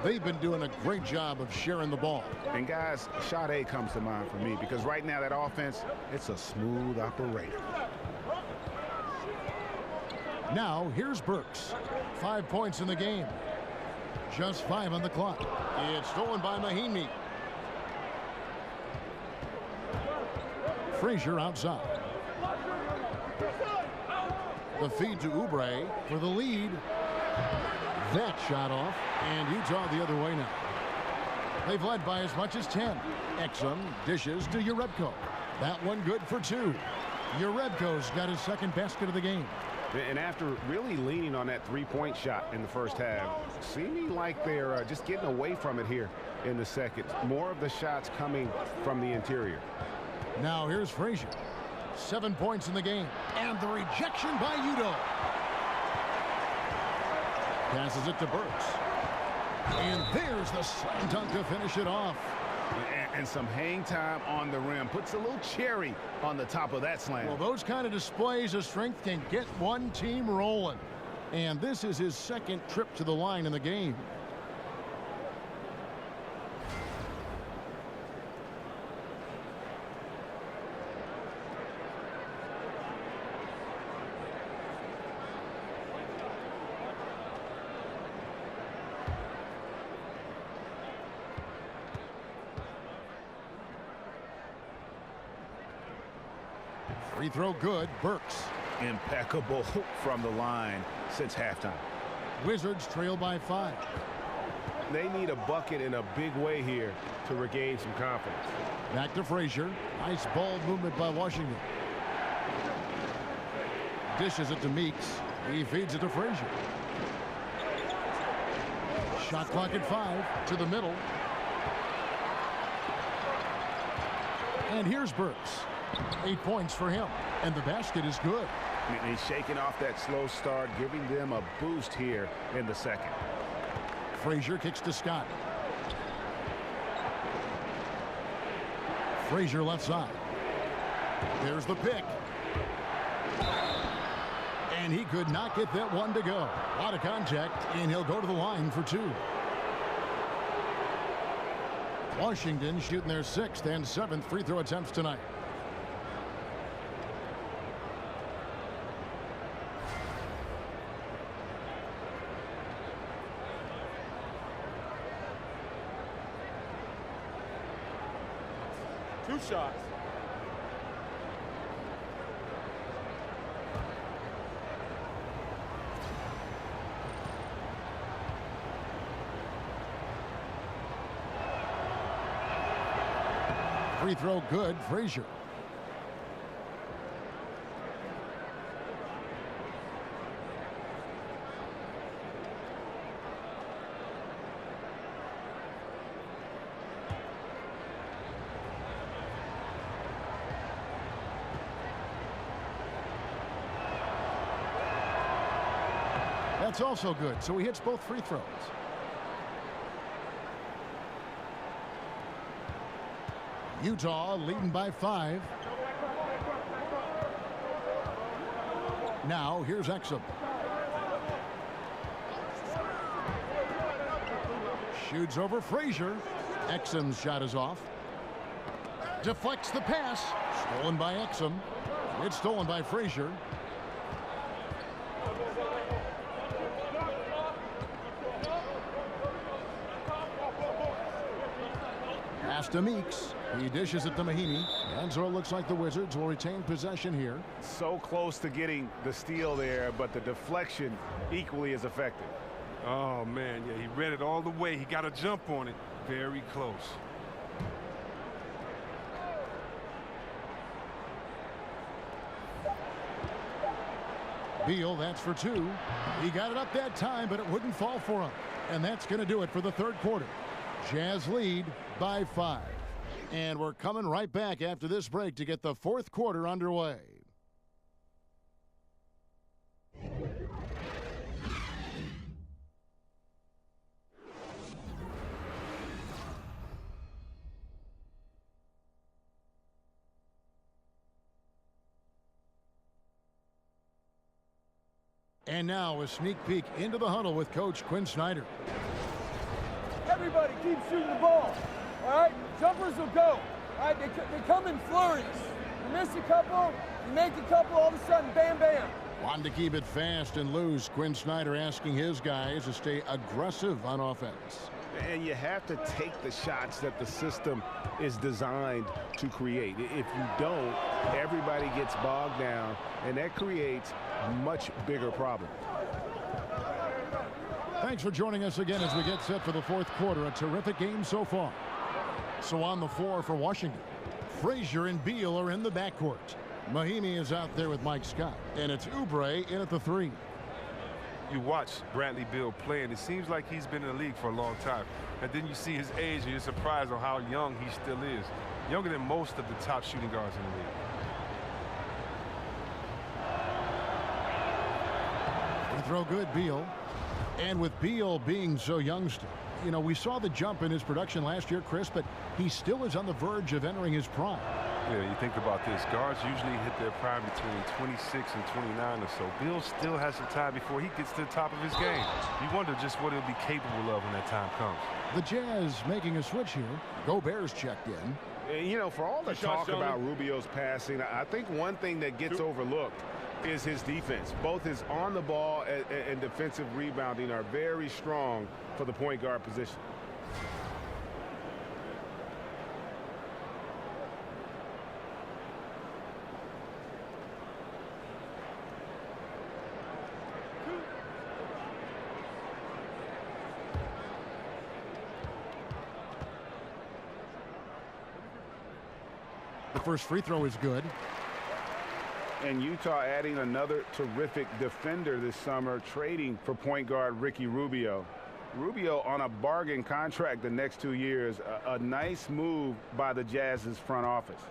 They've been doing a great job of sharing the ball. And guys, shot A comes to mind for me because right now that offense, it's a smooth operator. Now here's Burks. 5 points in the game. Just 5 on the clock. It's stolen by Mahinmi. Frazier outside. The feed to Oubre for the lead. That shot off, and Utah the other way now. They've led by as much as 10. Exum dishes to Urebko. That one good for 2. Urebko's got his second basket of the game. And after really leaning on that three-point shot in the first half, seeming like they're just getting away from it here in the second. More of the shots coming from the interior. Now here's Frazier. 7 points in the game. And the rejection by Udo. Passes it to Burks. And there's the slam dunk to finish it off. And some hang time on the rim. Puts a little cherry on the top of that slam. Well, those kind of displays of strength can get one team rolling. And this is his second trip to the line in the game. Free throw good. Burks. Impeccable from the line since halftime. Wizards trail by 5. They need a bucket in a big way here to regain some confidence. Back to Frazier. Nice ball movement by Washington. Dishes it to Meeks. He feeds it to Frazier. Shot clock at 5. To the middle. And here's Burks. 8 points for him. And the basket is good. He's shaking off that slow start, giving them a boost here in the second. Frazier kicks to Scott. Frazier left side. There's the pick. And he could not get that one to go. A lot of contact, and he'll go to the line for 2. Washington shooting their 6th and 7th free throw attempts tonight. Two shots. Free throw good. Frazier. That's also good. So he hits both free throws. Utah leading by 5. Now here's Exum. Shoots over Frazier. Exum's shot is off. Deflects the pass. Stolen by Exum. It's stolen by Frazier. Pass to Meeks. He dishes it to Mahinmi. And so it looks like the Wizards will retain possession here. So close to getting the steal there, but the deflection equally as effective. Oh, man, yeah, he read it all the way. He got a jump on it. Very close. Beal, that's for 2. He got it up that time, but it wouldn't fall for him. And that's going to do it for the third quarter. Jazz lead by 5. And we're coming right back after this break to get the fourth quarter underway. And now a sneak peek into the huddle with Coach Quinn Snyder. Everybody keep shooting the ball. All right? Jumpers will go. All right? They come in flurries. You miss a couple, you make a couple, all of a sudden, bam, bam. Wanting to keep it fast and loose, Quinn Snyder asking his guys to stay aggressive on offense. And you have to take the shots that the system is designed to create. If you don't, everybody gets bogged down, and that creates much bigger problems. Thank Thanks for joining us again as we get set for the fourth quarter. A terrific game so far. So on the floor for Washington, Frazier and Beal are in the backcourt. Mahimi is out there with Mike Scott, and it's Oubre in at the 3. You watch Bradley Beal play, and it seems like he's been in the league for a long time. And then you see his age, and you're surprised on how young he still is. Younger than most of the top shooting guards in the league. Free throw good, Beal. And with Beal being so young still, you know, we saw the jump in his production last year, Chris, but he still is on the verge of entering his prime. Yeah, you think about this. Guards usually hit their prime between 26 and 29 or so. Beal still has some time before he gets to the top of his game. You wonder just what he'll be capable of when that time comes. The Jazz making a switch here. Gobert's checked in. You know, for all the talk about Rubio's passing, I think one thing that gets overlooked is his defense. Both his on the ball and defensive rebounding are very strong for the point guard position. The first free throw is good. And Utah adding another terrific defender this summer, trading for point guard Ricky Rubio. Rubio on a bargain contract the next 2 years. A nice move by the Jazz's front office.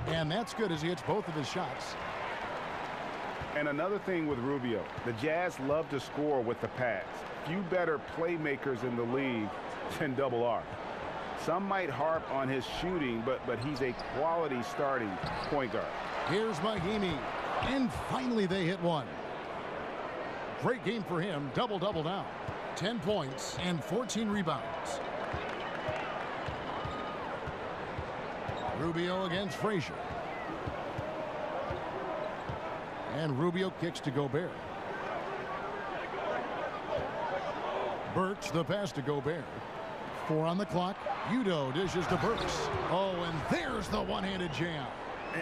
And that's good as he hits both of his shots. And another thing with Rubio, the Jazz love to score with the pass. Few better playmakers in the league than Double R. Some might harp on his shooting, but he's a quality starting point guard. Here's Mahimi, and finally they hit one. Great game for him, double-double now. 10 points and 14 rebounds. Rubio against Frazier. And Rubio kicks to Gobert. Burks the pass to Gobert. 4 on the clock. Udo dishes to Burks. Oh, and there's the one-handed jam.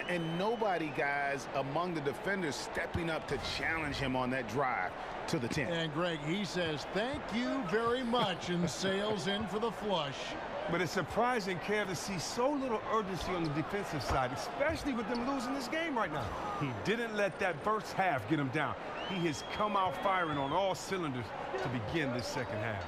And nobody, guys, among the defenders stepping up to challenge him on that drive to the 10. And Greg, he says, thank you very much, and sails in for the flush. But it's surprising, Kev, to see so little urgency on the defensive side, especially with them losing this game right now. He didn't let that first half get him down. He has come out firing on all cylinders to begin this second half.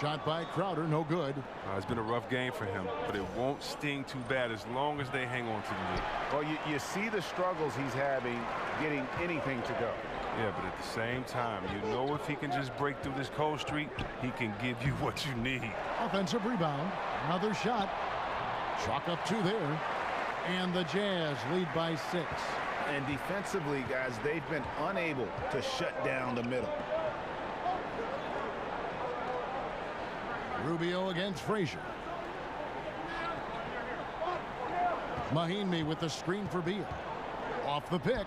Shot by Crowder, no good. It's been a rough game for him, but it won't sting too bad as long as they hang on to the lead. Well, you see the struggles he's having getting anything to go. Yeah, but at the same time, you know if he can just break through this cold streak, he can give you what you need. Offensive rebound, another shot. Chalk up 2 there. And the Jazz lead by 6. And defensively, guys, they've been unable to shut down the middle. Rubio against Frazier. Mahimi with the screen for Beal. Off the pick.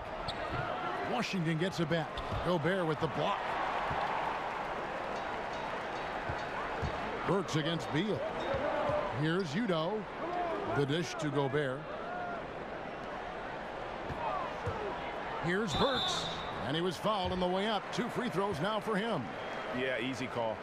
Washington gets it back. Gobert with the block. Burks against Beal. Here's Udo. The dish to Gobert. Here's Burks. And he was fouled on the way up. 2 free throws now for him. Yeah, easy call.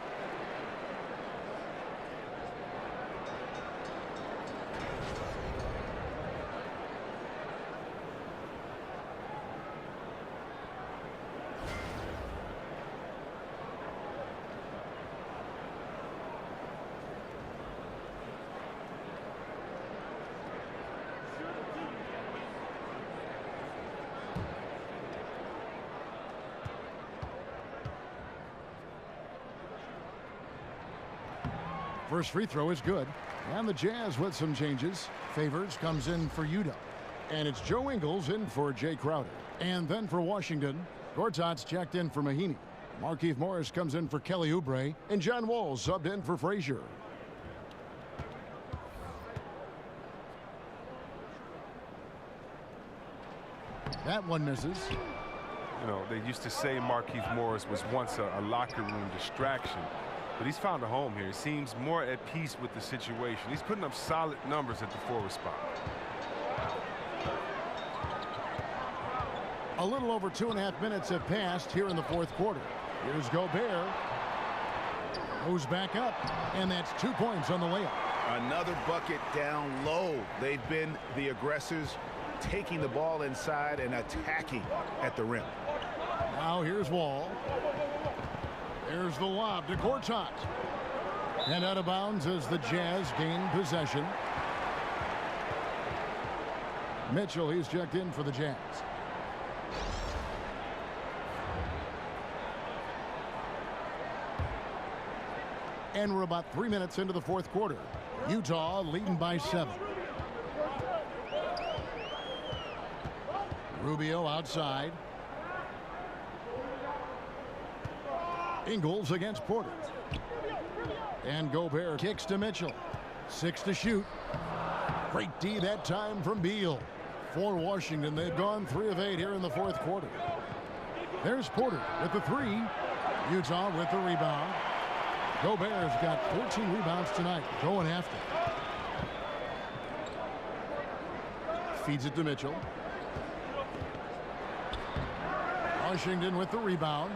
First free throw is good. And the Jazz with some changes. Favors comes in for Udo. And it's Joe Ingles in for Jay Crowder. And then for Washington, Gortat's checked in for Mahinmi. Markieff Morris comes in for Kelly Oubre. And John Wall subbed in for Frazier. That one misses. You know, they used to say Markieff Morris was once a locker room distraction. But he's found a home here. He seems more at peace with the situation. He's putting up solid numbers at the forward spot. A little over 2.5 minutes have passed here in the fourth quarter. Here's Gobert. Goes back up, and that's 2 points on the layup. Another bucket down low. They've been the aggressors, taking the ball inside and attacking at the rim. Now here's Wall. There's the lob to Gortat. And out of bounds as the Jazz gain possession. Mitchell, he's checked in for the Jazz. And we're about 3 minutes into the fourth quarter. Utah leading by 7. Rubio outside. Ingles against Porter. And Gobert kicks to Mitchell. 6 to shoot. Great D that time from Beal. For Washington, they've gone 3 of 8 here in the fourth quarter. There's Porter with the 3. Utah with the rebound. Gobert's got 14 rebounds tonight, going after. Feeds it to Mitchell. Washington with the rebound.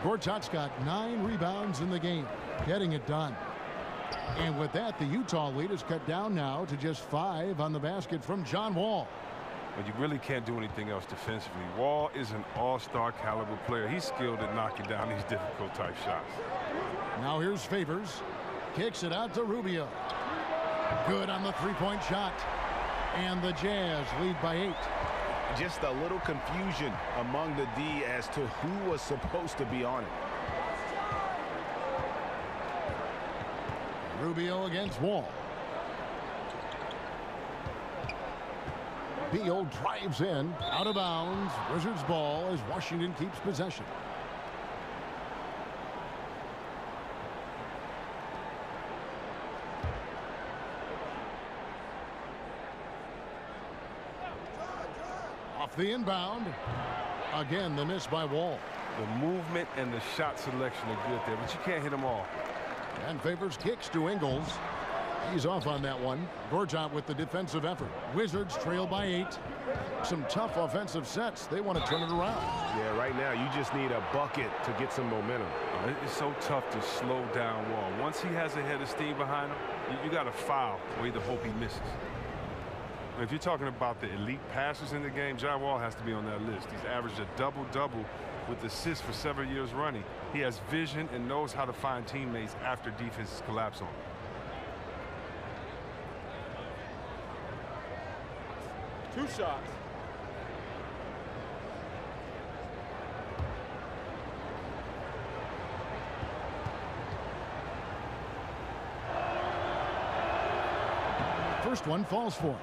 Gortat's got 9 rebounds in the game, getting it done. And with that, the Utah lead is cut down now to just 5 on the basket from John Wall. But you really can't do anything else defensively. Wall is an all-star caliber player. He's skilled at knocking down these difficult type shots. Now here's Favors. Kicks it out to Rubio. Good on the three-point shot. And the Jazz lead by 8. Just a little confusion among the D as to who was supposed to be on it. Rubio against Wall. Beal drives in, out of bounds. Wizards ball as Washington keeps possession. Off the inbound. Again, the miss by Wall. The movement and the shot selection are good there, but you can't hit them all. And Favors kicks to Ingles. He's off on that one. Gortat with the defensive effort. Wizards trail by 8. Some tough offensive sets. They want to turn it around. Yeah, right now you just need a bucket to get some momentum. It's so tough to slow down Wall. Once he has a head of steam behind him, you got to foul or either hope he misses. If you're talking about the elite passers in the game, John Wall has to be on that list. He's averaged a double-double with assists for several years running. He has vision and knows how to find teammates after defenses collapse on him. Two shots. First one falls for him.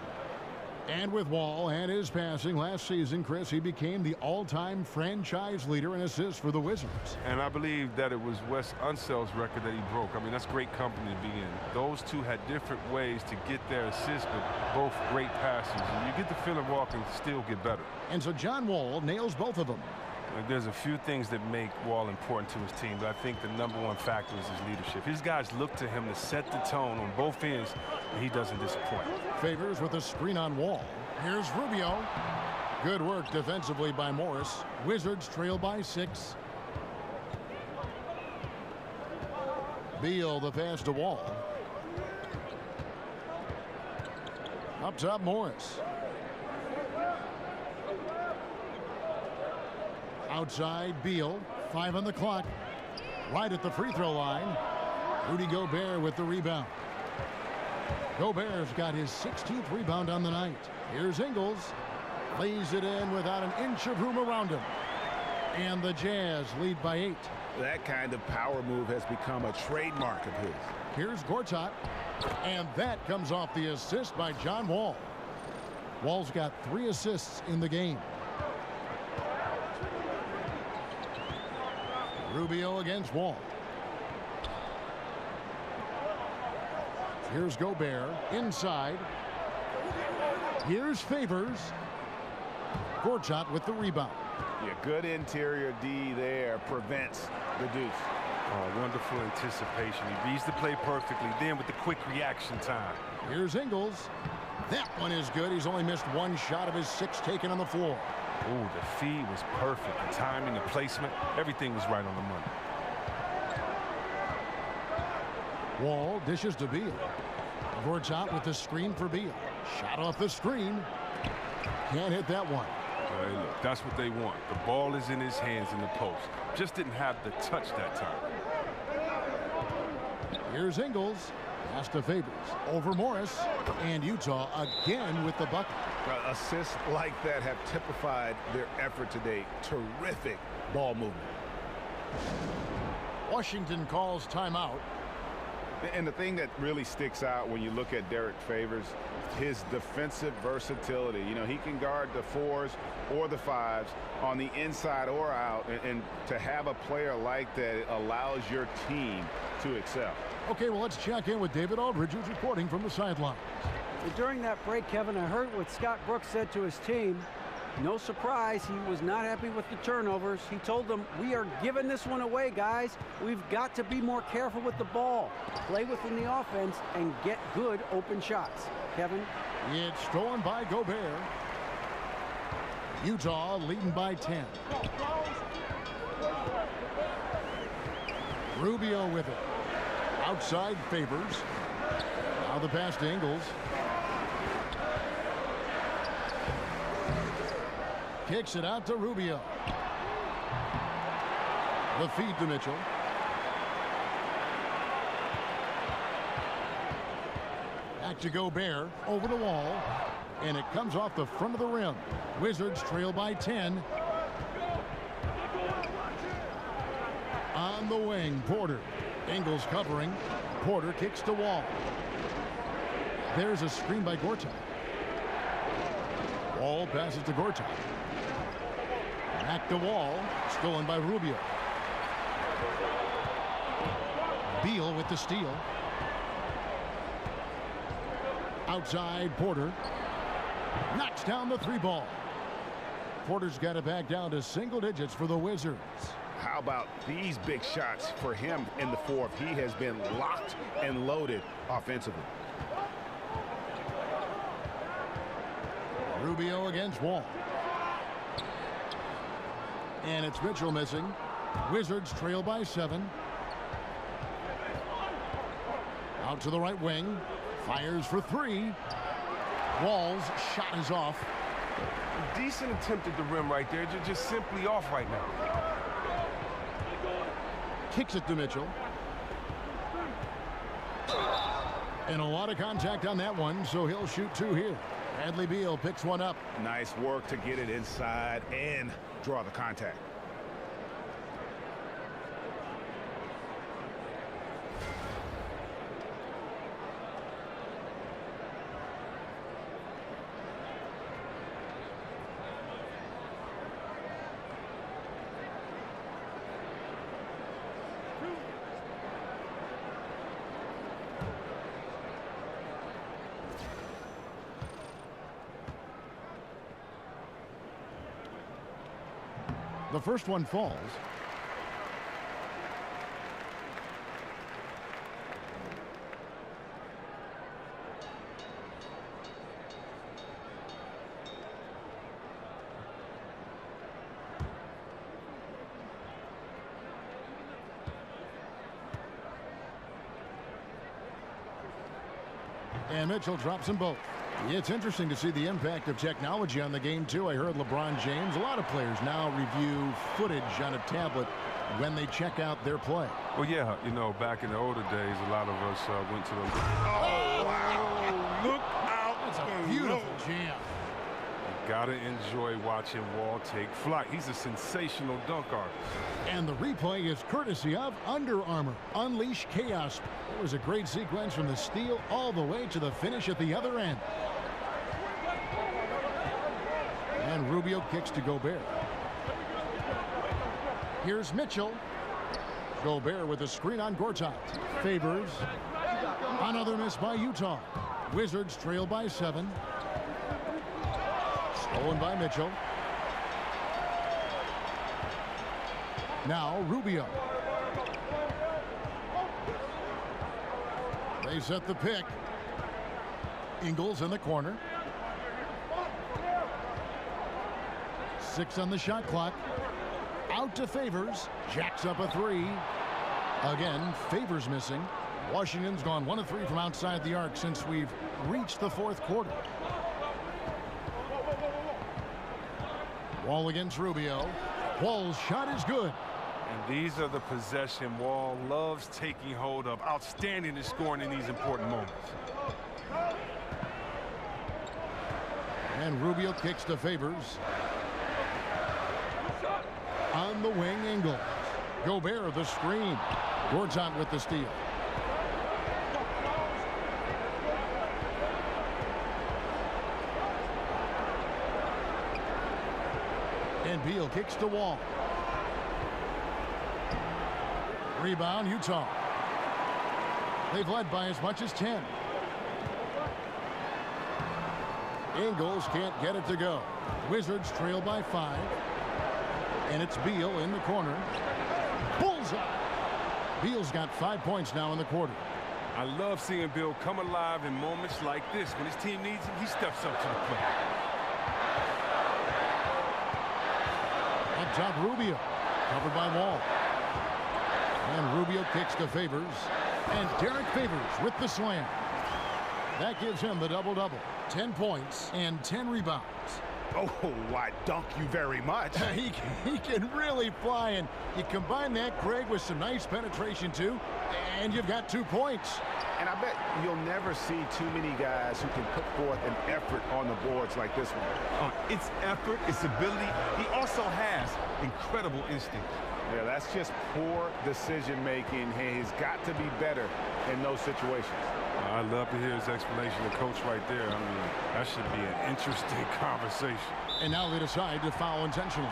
And with Wall and his passing last season, Chris, he became the all-time franchise leader in assists for the Wizards. And I believe that it was Wes Unsell's record that he broke. I mean, that's great company to be in. Those two had different ways to get their assists, but both great passes. And you get the feeling Wall can still get better. And so John Wall nails both of them. There's a few things that make Wall important to his team, but I think the #1 factor is his leadership. His guys look to him to set the tone on both ends, and he doesn't disappoint. Favors with a screen on Wall. Here's Rubio. Good work defensively by Morris. Wizards trail by 6. Beal the pass to Wall. Up top, Morris. Outside, Beal. 5 on the clock. Right at the free throw line. Rudy Gobert with the rebound. Gobert's got his 16th rebound on the night. Here's Ingles. Lays it in without an inch of room around him. And the Jazz lead by 8. That kind of power move has become a trademark of his. Here's Gortat. And that comes off the assist by John Wall. Wall's got 3 assists in the game. Rubio against Wall. Here's Gobert inside. Here's Favors. Gortat with the rebound. Yeah, good interior D there prevents the deuce. Oh, wonderful anticipation. He reads the play perfectly. Then with the quick reaction time. Here's Ingles. That one is good. He's only missed one shot of his 6 taken on the floor. Ooh, the feed was perfect. The timing, the placement, everything was right on the money. Wall dishes to Beal. Gortat with the screen for Beal. Shot off the screen. Can't hit that one. Hey, look, that's what they want. The ball is in his hands in the post. Just didn't have the touch that time. Here's Ingles. Pass to Favors. Over Morris. And Utah again with the bucket. Assists like that have typified their effort today. Terrific ball movement. Washington calls timeout. And the thing that really sticks out when you look at Derek Favors, his defensive versatility. You know, he can guard the 4s or the 5s on the inside or out. And to have a player like that allows your team to excel. Okay, well, let's check in with David Aldridge, who's reporting from the sidelines. Well, during that break, Kevin, I heard what Scott Brooks said to his team. No surprise, he was not happy with the turnovers. He told them, we are giving this one away, guys. We've got to be more careful with the ball, play within the offense, and get good open shots. Kevin? It's stolen by Gobert. Utah leading by 10. Rubio with it. Outside Favors. Now the pass to Ingles. Kicks it out to Rubio. The feed to Mitchell. Back to Gobert. Over the wall. And it comes off the front of the rim. Wizards trail by 10. On the wing, Porter. Ingles covering. Porter kicks to Wall. There's a screen by Gortat. Wall passes to Gortat. Back to Wall. Stolen by Rubio. Beal with the steal. Outside Porter. Knocks down the 3 ball. Porter's got it back down to single digits for the Wizards. How about these big shots for him in the 4th? He has been locked and loaded offensively. Rubio against Wall. And it's Mitchell missing. Wizards trail by 7. Out to the right wing. Fires for 3. Wall's shot is off. Decent attempt at the rim right there. Just simply off right now. Kicks it to Mitchell. And a lot of contact on that one, so he'll shoot 2 here. Bradley Beal picks one up. Nice work to get it inside and draw the contact. The first one falls. And Mitchell drops them both. It's interesting to see the impact of technology on the game, too. I heard LeBron James. A lot of players now review footage on a tablet when they check out their play. Well, yeah, you know, back in the older days, a lot of us went to the... Oh, wow. Look out. That's a beautiful jam. You gotta enjoy watching Wall take flight. He's a sensational dunk artist. And the replay is courtesy of Under Armour. Unleash chaos. It was a great sequence from the steal all the way to the finish at the other end. And Rubio kicks to Gobert. Here's Mitchell. Gobert with a screen on Gortat. Favors. Another miss by Utah. Wizards trail by 7. Stolen by Mitchell. Now Rubio. They set the pick. Ingles in the corner. 6 on the shot clock. Out to Favors. Jacks up a 3. Again, Favors missing. Washington's gone 1 of 3 from outside the arc since we've reached the 4th quarter. Wall against Rubio. Wall's shot is good. And these are the possession Wall loves taking hold of. Outstanding at scoring in these important moments. And Rubio kicks to Favors. On the wing, Ingles. Gobert the screen. Gortat with the steal. And Beal kicks to Wall. Rebound, Utah. They've led by as much as 10. Ingles can't get it to go. Wizards trail by 5. And it's Beal in the corner. Bullseye! Beal's got 5 points now in the quarter. I love seeing Beal come alive in moments like this. When his team needs him, he steps up to the plate. Up top, Rubio. Covered by Wall. And Rubio kicks to Favors. And Derek Favors with the slam. That gives him the double-double. 10 points and 10 rebounds. Oh, why, dunk you very much. He can really fly, and you combine that, Greg, with some nice penetration, too, and you've got 2 points. And I bet you'll never see too many guys who can put forth an effort on the boards like this one. It's effort, it's ability. He also has incredible instinct. Yeah, that's just poor decision-making. He's got to be better in those situations. I'd love to hear his explanation. The coach right there, I mean, that should be an interesting conversation. And now they decide to foul intentionally.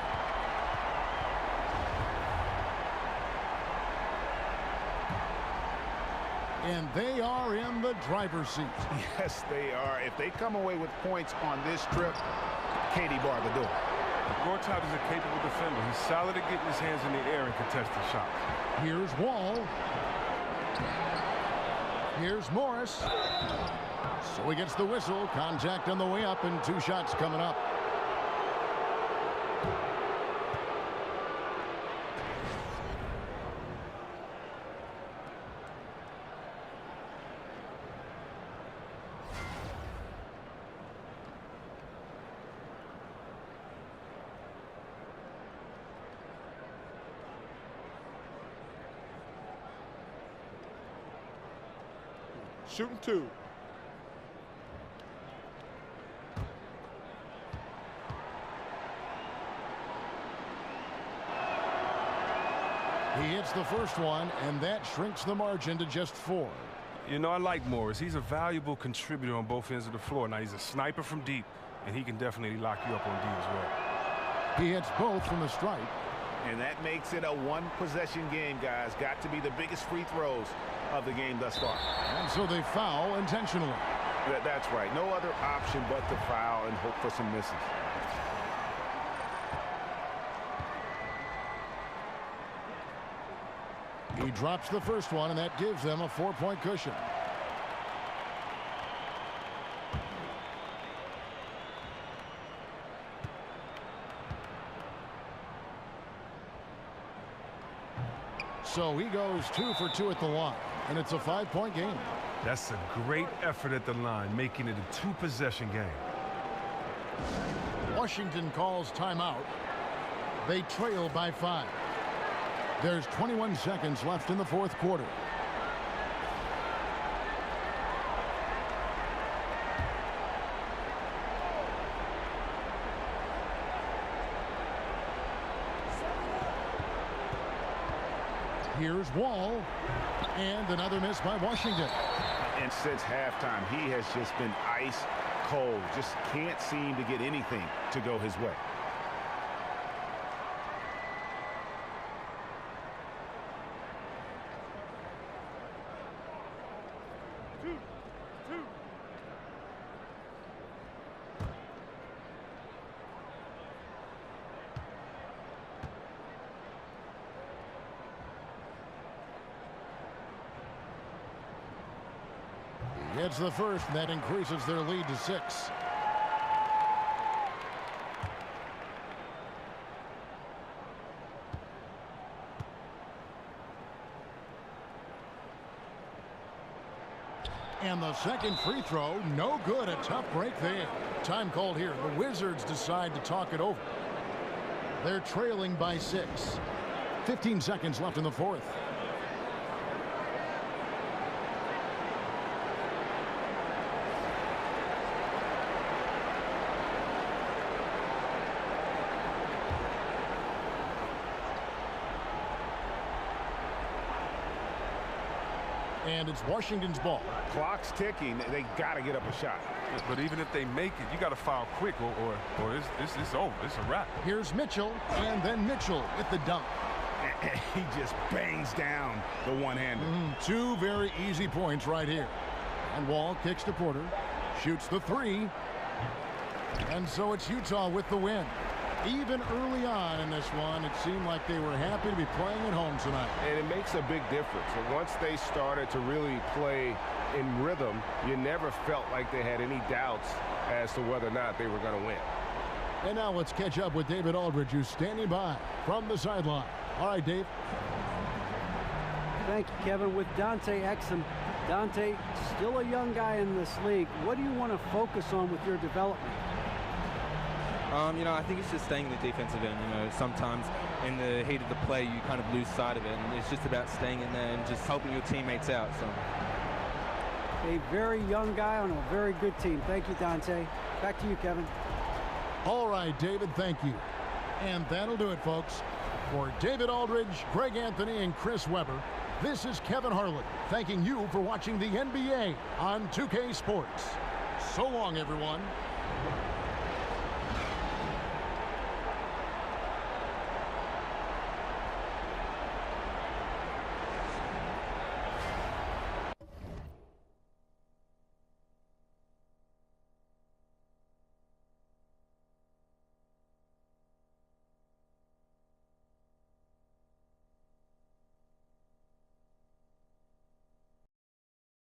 And they are in the driver's seat. Yes, they are. If they come away with points on this trip, Katie bar the door. Gortat is a capable defender. He's solid at getting his hands in the air and contesting shots. Here's Wall. Here's Morris. So he gets the whistle. Contact on the way up and 2 shots coming up. Shooting 2. He hits the first one, and that shrinks the margin to just 4. You know, I like Morris. He's a valuable contributor on both ends of the floor. Now, he's a sniper from deep, and he can definitely lock you up on D as well. He hits both from the stripe. And that makes it a 1-possession game, guys. Got to be the biggest free throws of the game thus far. And so they foul intentionally. That's right. No other option but to foul and hope for some misses. He drops the first one, and that gives them a 4-point cushion. So he goes 2 for 2 at the line, and it's a 5-point game. That's a great effort at the line, making it a 2-possession game. Washington calls timeout. They trail by 5. There's 21 seconds left in the 4th quarter. Here's Wall, and another miss by Washington. And since halftime, he has just been ice cold. Just can't seem to get anything to go his way. It's the first, and that increases their lead to 6. And the second free throw, no good. A tough break there. Time called here. The Wizards decide to talk it over. They're trailing by 6. 15 seconds left in the fourth. And it's Washington's ball. Clock's ticking. They got to get up a shot. But even if they make it, you got to foul quick or it's over. It's a wrap. Here's Mitchell, and then Mitchell with the dunk. He just bangs down the one-hander. 2 very easy points right here. And Wall kicks to Porter, shoots the 3. And so it's Utah with the win. Even early on in this one, it seemed like they were happy to be playing at home tonight. And it makes a big difference. And once they started to really play in rhythm, you never felt like they had any doubts as to whether or not they were going to win. And now let's catch up with David Aldridge, who's standing by from the sideline. All right, Dave. Thank you, Kevin. With Dante Exum. Dante, still a young guy in this league. What do you want to focus on with your development? You know, I think it's just staying in the defensive end. You know, sometimes in the heat of the play, you kind of lose sight of it. And it's just about staying in there and just helping your teammates out. So, a very young guy on a very good team. Thank you, Dante. Back to you, Kevin. All right, David, thank you. And that'll do it, folks. For David Aldridge, Greg Anthony, and Chris Webber, this is Kevin Harlan thanking you for watching the NBA on 2K Sports. So long, everyone.